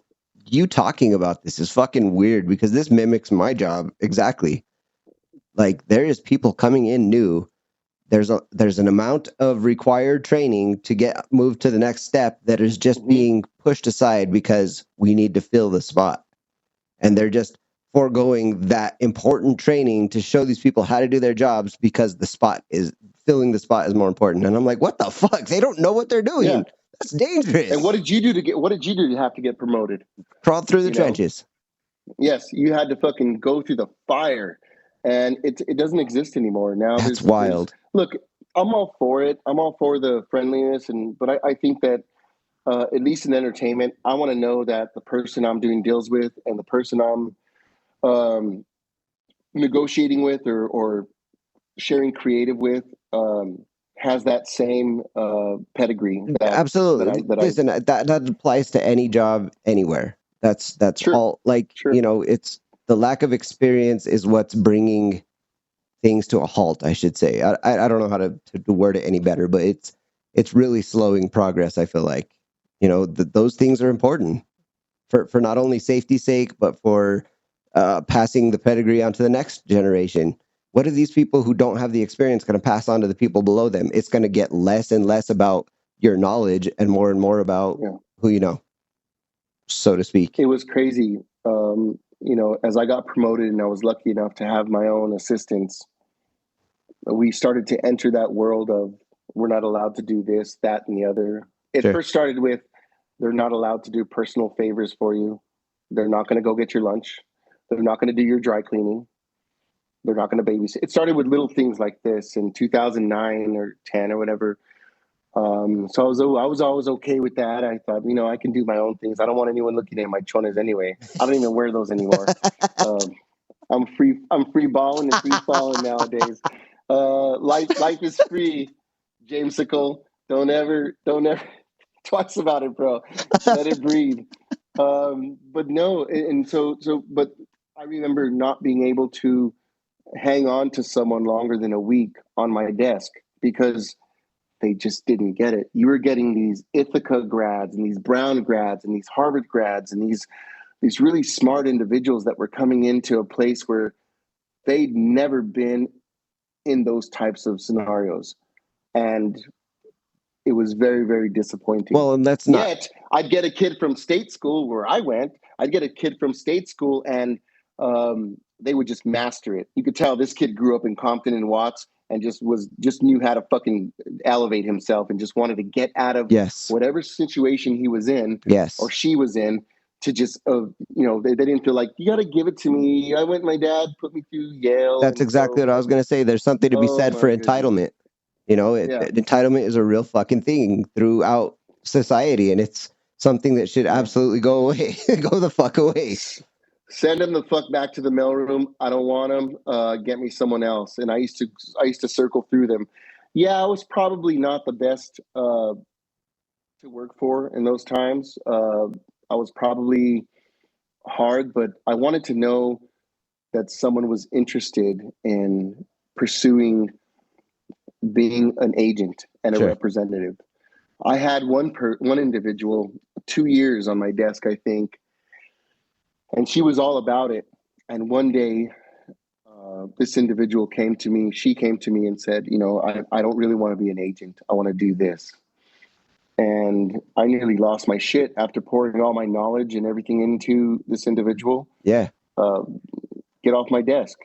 you talking about this is fucking weird because this mimics my job exactly. Like there is people coming in new. There's an amount of required training to get moved to the next step that is just mhm, being pushed aside because we need to fill the spot. And they're just foregoing that important training to show these people how to do their jobs because filling the spot is more important. And I'm like, what the fuck? They don't know what they're yeah. doing. That's And dangerous. what did you do to have to get promoted? Crawl through the You know, trenches. yes, you had to fucking go through the fire, and it doesn't exist anymore. Now That's there's wild. look, I'm all for it. I'm all for the friendliness, but I think that at least in entertainment, I want to know that the person I'm doing deals with and the person I'm um, negotiating with or sharing creative with has that same pedigree Absolutely. that I Listen, that applies to any job anywhere. That's sure all. Like, sure it's the lack of experience is what's bringing things to a halt, I should say. I don't know how to word it any better, but it's really slowing progress, I feel like. Those things are important for not only safety's sake, but for passing the pedigree on to the next generation. What are these people who don't have the experience going to pass on to the people below them? It's going to get less and less about your knowledge and more about yeah. who you know, so to speak. It was crazy. As I got promoted and I was lucky enough to have my own assistants, we started to enter that world of we're not allowed to do this, that, and the other. It Sure. first started with they're not allowed to do personal favors for you. They're not going to go get your lunch. They're not going to do your dry cleaning. They're not going to babysit. It started with little things like this in 2009 or 10 or whatever. So I was always okay with that. I thought, I can do my own things. I don't want anyone looking at my chonas anyway. I don't even wear those anymore. Um, I'm free balling and free falling nowadays. Life is free, James Sickle. Don't ever twice about it, bro. Let it breathe. But no, and but I remember not being able to hang on to someone longer than a week on my desk because they just didn't get it. You were getting these Ithaca grads and these Brown grads and these Harvard grads and these really smart individuals that were coming into a place where they'd never been in those types of scenarios. And it was very, very disappointing. Well, and that's not. Yet, I'd get a kid from state school where I went, I'd get a kid from state school, and they would just master it. You could tell this kid grew up in Compton and Watts and just knew how to fucking elevate himself and just wanted to get out of Yes. whatever situation he was in Yes. or she was in to just they didn't feel like you got to give it to me. My dad put me through Yale, That's and exactly so what I was going to say. There's something to be oh said for my goodness, entitlement. yeah, Entitlement is a real fucking thing throughout society, and it's something that should yeah. absolutely go away. Go the fuck away. Send him the fuck back to the mailroom. I don't want him. Get me someone else. And I used to circle through them. Yeah, I was probably not the best to work for in those times. I was probably hard, but I wanted to know that someone was interested in pursuing being an agent and a Sure. representative. I had one individual, 2 years on my desk, I think, and she was all about it. And one day, this individual came to me. She came to me and said, I don't really want to be an agent. I want to do this. And I nearly lost my shit after pouring all my knowledge and everything into this individual. Yeah. Get off my desk.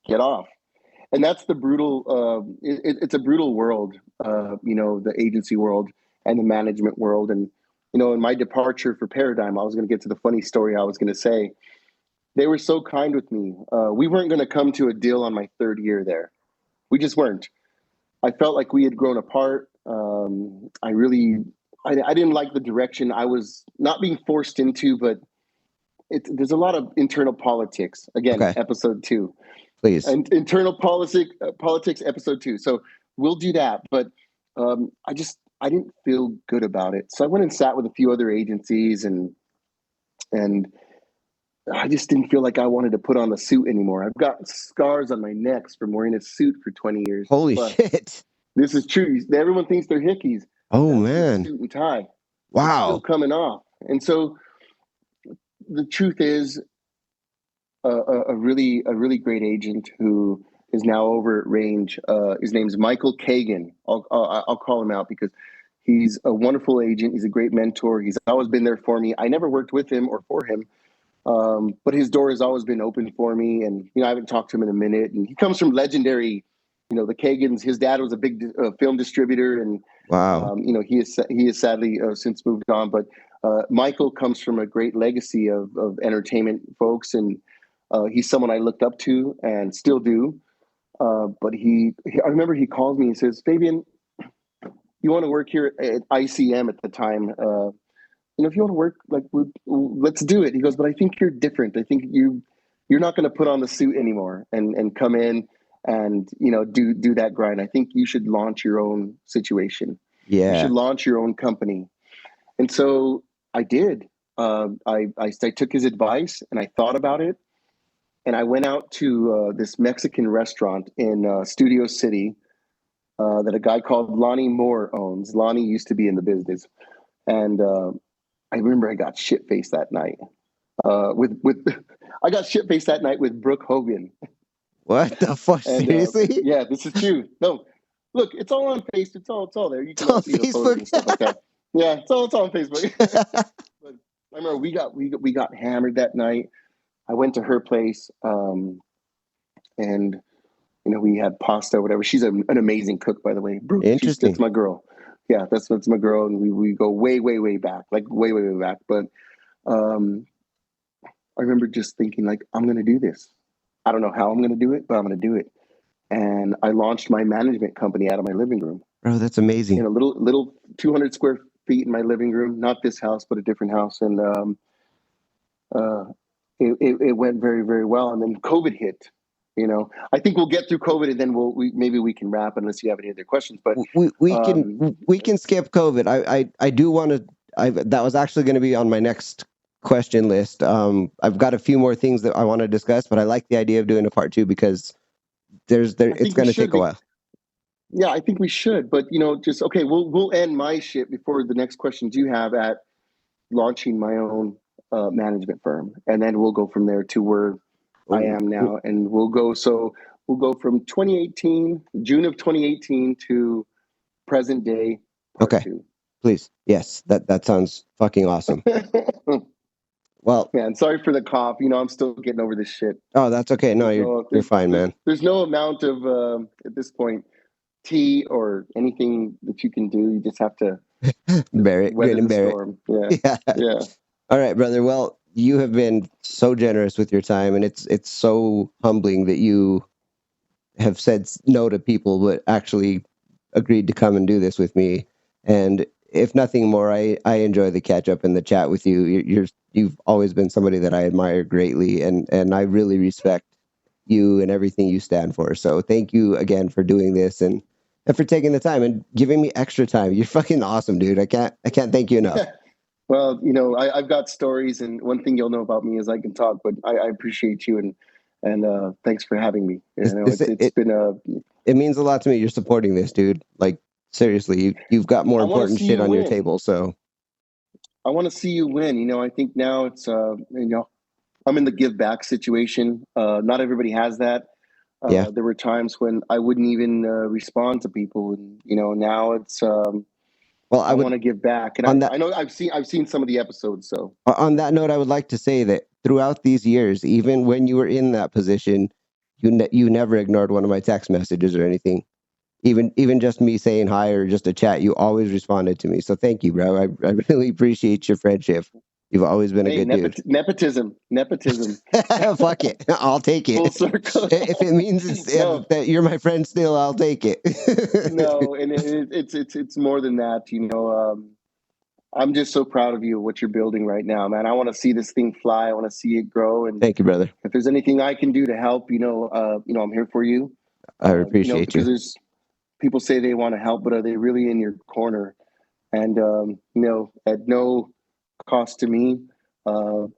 Get off. And that's the brutal, it's a brutal world, the agency world and the management world. And, in my departure for Paradigm, I was going to get to the funny story I was going to say. They were so kind with me. We weren't going to come to a deal on my third year there. We just weren't. I felt like we had grown apart. I didn't like the direction I was not being forced into, but there's a lot of internal politics. Again, Okay. episode 2. Please. And internal politics, episode 2. So we'll do that. But I didn't feel good about it. So I went and sat with a few other agencies, and I just didn't feel like I wanted to put on the suit anymore. I've got scars on my necks from wearing a suit for 20 years. Holy shit. This is true. Everyone thinks they're hickeys. Oh, man. Suit and tie. Wow. It's still coming off. And so the truth is, a really great agent who is now over at Range. His name's Michael Kagan. I'll call him out because he's a wonderful agent. He's a great mentor. He's always been there for me. I never worked with him or for him, but his door has always been open for me. And I haven't talked to him in a minute. And he comes from legendary, the Kagans. His dad was a big film distributor, and wow. He is sadly since moved on. But Michael comes from a great legacy of entertainment folks, and he's someone I looked up to and still do. But I remember he called me and says, "Fabian, you want to work here at ICM at the time? If you want to work, let's do it." He goes, "But I think you're different. I think you're not going to put on the suit anymore and come in and do that grind. I think you should launch your own situation. Yeah, you should launch your own company." And so I did. I took his advice and I thought about it. And I went out to this Mexican restaurant in Studio City that a guy called Lonnie Moore owns. Lonnie used to be in the business. And I remember I got shit-faced that night. I got shit-faced that night with Brooke Hogan. What the fuck? And, seriously? Yeah, this is true. No, look, it's all on Facebook. It's all there. You can on see the photos and stuff like that. Yeah, it's all on Facebook. But I remember we got hammered that night. I went to her place, and we had pasta or whatever. She's an amazing cook, by the way. Brooke, interesting. That's my girl. Yeah, that's my girl, and we go way back, like way back. But I remember just thinking, like, I'm going to do this. I don't know how I'm going to do it, but I'm going to do it. And I launched my management company out of my living room. Oh, that's amazing. In a little 200 square feet in my living room, not this house, but a different house. And it went very, very well. And then COVID hit. I think we'll get through COVID, and then maybe we can wrap unless you have any other questions. But we can skip COVID. I do want to. That was actually going to be on my next question list. I've got a few more things that I want to discuss, but I like the idea of doing a part 2 because it's going to take a while. Yeah, I think we should. But just okay. We'll end my shit before the next questions you have at launching my own management firm, and then we'll go from there to where I am now, and we'll go from 2018, June of 2018 to present day. Okay, 2. Please. Yes, that sounds fucking awesome. Well, man, sorry for the cough. I'm still getting over this shit. Oh, that's okay. No, you're fine, man. There's no amount of at this point tea or anything that you can do. You just have to bear it. Yeah. All right, brother. Well, you have been so generous with your time, and it's so humbling that you have said no to people, but actually agreed to come and do this with me. And if nothing more, I enjoy the catch up and the chat with you. You've always been somebody that I admire greatly, and I really respect you and everything you stand for. So thank you again for doing this and for taking the time and giving me extra time. You're fucking awesome, dude. I can't thank you enough. Well, I've got stories, and one thing you'll know about me is I can talk. But I appreciate you, and thanks for having me. It's been a. It means a lot to me. You're supporting this, dude. Like seriously, you've got more I want to important see shit you on your win. table. So I want to see you win. I think now it's I'm in the give back situation. Not everybody has that. yeah. There were times when I wouldn't even respond to people, and now it's Well, I want to give back, and on that I know I've seen some of the episodes. So on that note, I would like to say that throughout these years, even when you were in that position, you never ignored one of my text messages or anything. Even just me saying hi or just a chat, you always responded to me. So thank you, bro. I really appreciate your friendship. You've always been a hey, good dude. nepotism. Fuck it. I'll take it. Full circle. If it means No, that you're my friend still, I'll take it. no, and it's more than that. I'm just so proud of you, what you're building right now, man. I want to see this thing fly. I want to see it grow, and Thank you, brother. if there's anything I can do to help, I'm here for you. I appreciate Because you. there's people say they want to help, but are they really in your corner? And at no cost to me,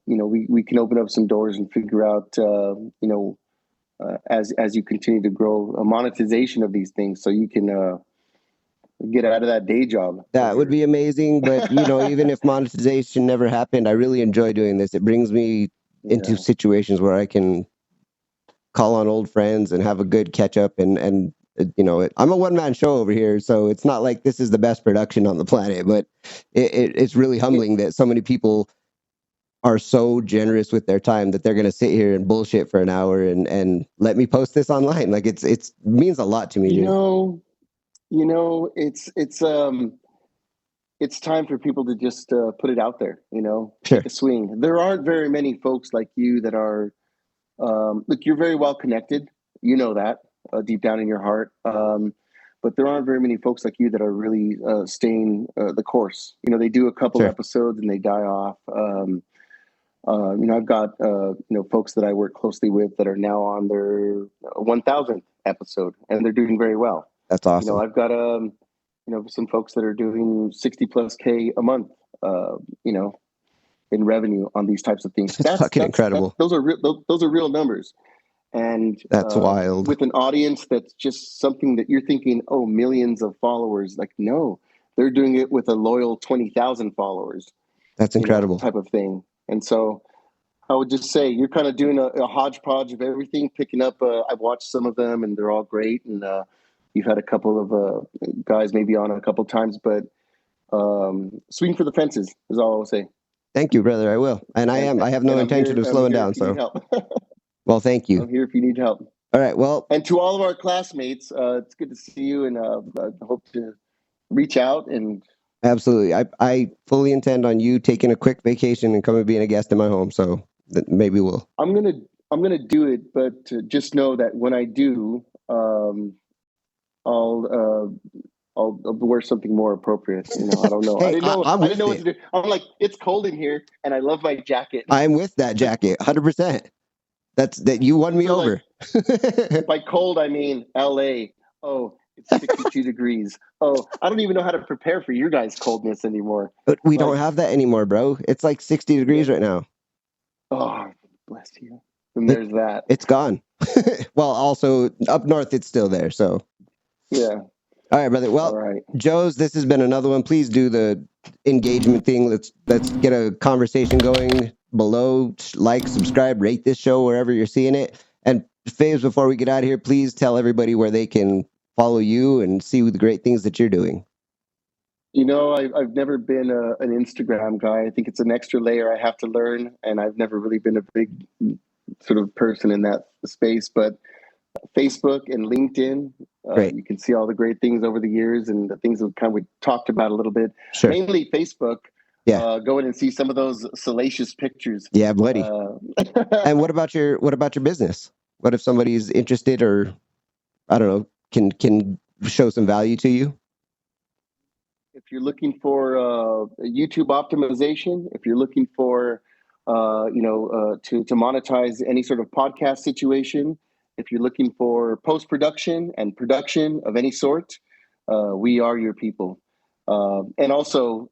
we can open up some doors and figure out, as you continue to grow a monetization of these things, so you can get out of that day job. That would be amazing. But, even if monetization never happened, I really enjoy doing this. It brings me into Yeah. situations where I can call on old friends and have a good catch up. And I'm a one man show over here. So it's not like this is the best production on the planet, but it's really humbling that so many people are so generous with their time that they're going to sit here and bullshit for an hour and let me post this online. Like it's means a lot to me, dude. It's time for people to just put it out there. Sure. Take a swing. There aren't very many folks like you that are. Look, you're very well connected. You know that deep down in your heart. But there aren't very many folks like you that are really staying the course. They do a couple Sure. episodes and they die off. I've got folks that I work closely with that are now on their 1,000th episode, and they're doing very well. That's awesome. I've got some folks that are doing 60 plus K a month. In revenue on these types of things. That's fucking incredible. Those are real numbers. And that's wild. With an audience that's just something that you're thinking, oh, millions of followers. Like, no, they're doing it with a loyal 20,000 followers. That's incredible. Type of thing. And so I would just say you're kind of doing a hodgepodge of everything, picking up. I've watched some of them and they're all great. And you've had a couple of guys maybe on a couple times, but swing for the fences is all I will say. Thank you, brother. I will. And I have no intention of slowing down. So, well, thank you. I'm here if you need help. All right. Well, and to all of our classmates, it's good to see you, and I hope to reach out. And absolutely, I fully intend on you taking a quick vacation and coming being a guest in my home. So maybe we'll. I'm gonna do it, but just know that when I do, I'll wear something more appropriate. I don't know. Hey, I didn't know. I didn't know what to do. I'm like, it's cold in here, and I love my jacket. I'm with that jacket, 100%. That you won me over. By cold, I mean L.A. Oh, it's 62 degrees. Oh, I don't even know how to prepare for your guys' coldness anymore. But we don't have that anymore, bro. It's like 60 degrees right now. Oh, bless you. And there's that. It's gone. Well, also up north, it's still there. So yeah. All right, brother. Well, Joe's, this has been another one. Please do the engagement thing. Let's get a conversation going below. Like, subscribe, rate this show wherever you're seeing it. And Faves, before we get out of here, please tell everybody where they can follow you and see the great things that you're doing. I've never been an Instagram guy. I think it's an extra layer I have to learn, and I've never really been a big sort of person in that space. But Facebook and LinkedIn, you can see all the great things over the years and the things that we talked about a little bit. Sure. Mainly Facebook. Yeah. Go in and see some of those salacious pictures. Yeah, buddy. And what about your business? What if somebody's interested, or I don't know, can show some value to you? if you're looking for YouTube optimization, if you're looking for to monetize any sort of podcast situation, if you're looking for post production and production of any sort, we are your people. And also,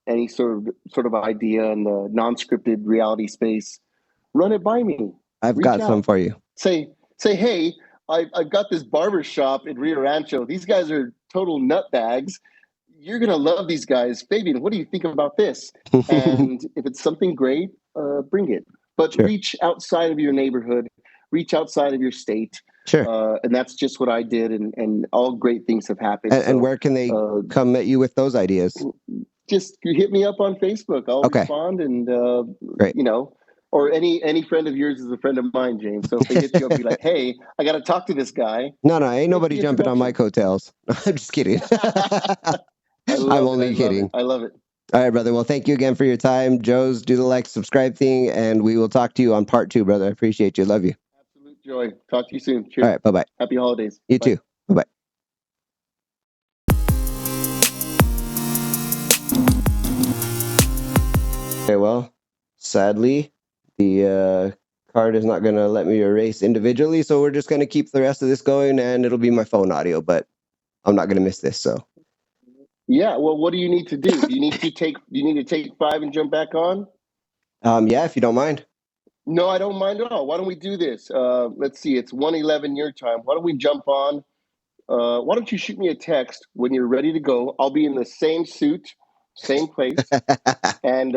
any sort of idea in the non-scripted reality space, run it by me. I've Reach got some out. for you. Say, hey, I've got this barber shop in Rio Rancho. These guys are total nutbags. You're gonna love these guys. Fabian, what do you think about this? And if it's something great, bring it. But Sure. reach outside of your neighborhood, reach outside of your state. Sure. And that's just what I did, and all great things have happened. And where can they come at you with those ideas? Just hit me up on Facebook. I'll respond, and Great. or any friend of yours is a friend of mine, James. So if they hit you up, be like, hey, I got to talk to this guy. No, ain't nobody jumping on my coattails. I'm just kidding. I'm only kidding. I love it. All right, brother. Well, thank you again for your time. Joe's, do the like, subscribe thing, and we will talk to you on part 2, brother. I appreciate you. Love you. Absolute joy. Talk to you soon. Cheers. All right. Bye-bye. Happy holidays. You too. Bye-bye. Okay, well, sadly, the card is not going to let me erase individually, so we're just going to keep the rest of this going, and it'll be my phone audio, but I'm not going to miss this, so. Yeah, well, what do you need to do? Do you need to take 5 and jump back on? Yeah, if you don't mind. No, I don't mind at all. Why don't we do this? Let's see, it's 1:11 your time. Why don't we jump on? Why don't you shoot me a text when you're ready to go? I'll be in the same suit, same place, and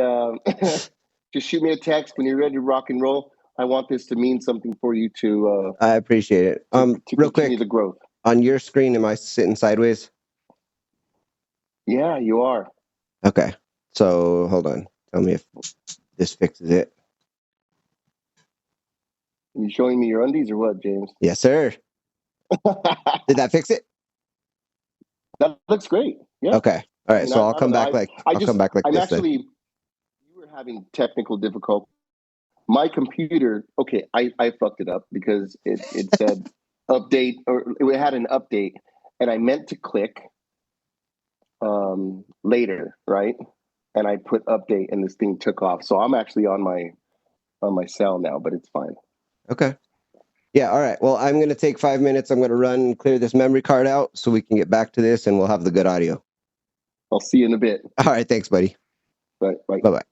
just shoot me a text when you're ready to rock and roll. I want this to mean something for you to. I appreciate it. To real quick, the growth. On your screen, am I sitting sideways? Yeah, you are. Okay, so hold on. Tell me if this fixes it. Are you showing me your undies or what, James? Yes, sir. Did that fix it? That looks great. Yeah. Okay. All right. So I'll come back like this. You were having technical difficulty. My computer. Okay, I fucked it up because it said update, or it had an update, and I meant to click later, right? And I put update, and this thing took off. So I'm actually on my cell now, but it's fine. Okay. Yeah, all right. Well, I'm going to take 5 minutes. I'm going to run and clear this memory card out so we can get back to this and we'll have the good audio. I'll see you in a bit. All right. Thanks, buddy. Bye. Bye-bye.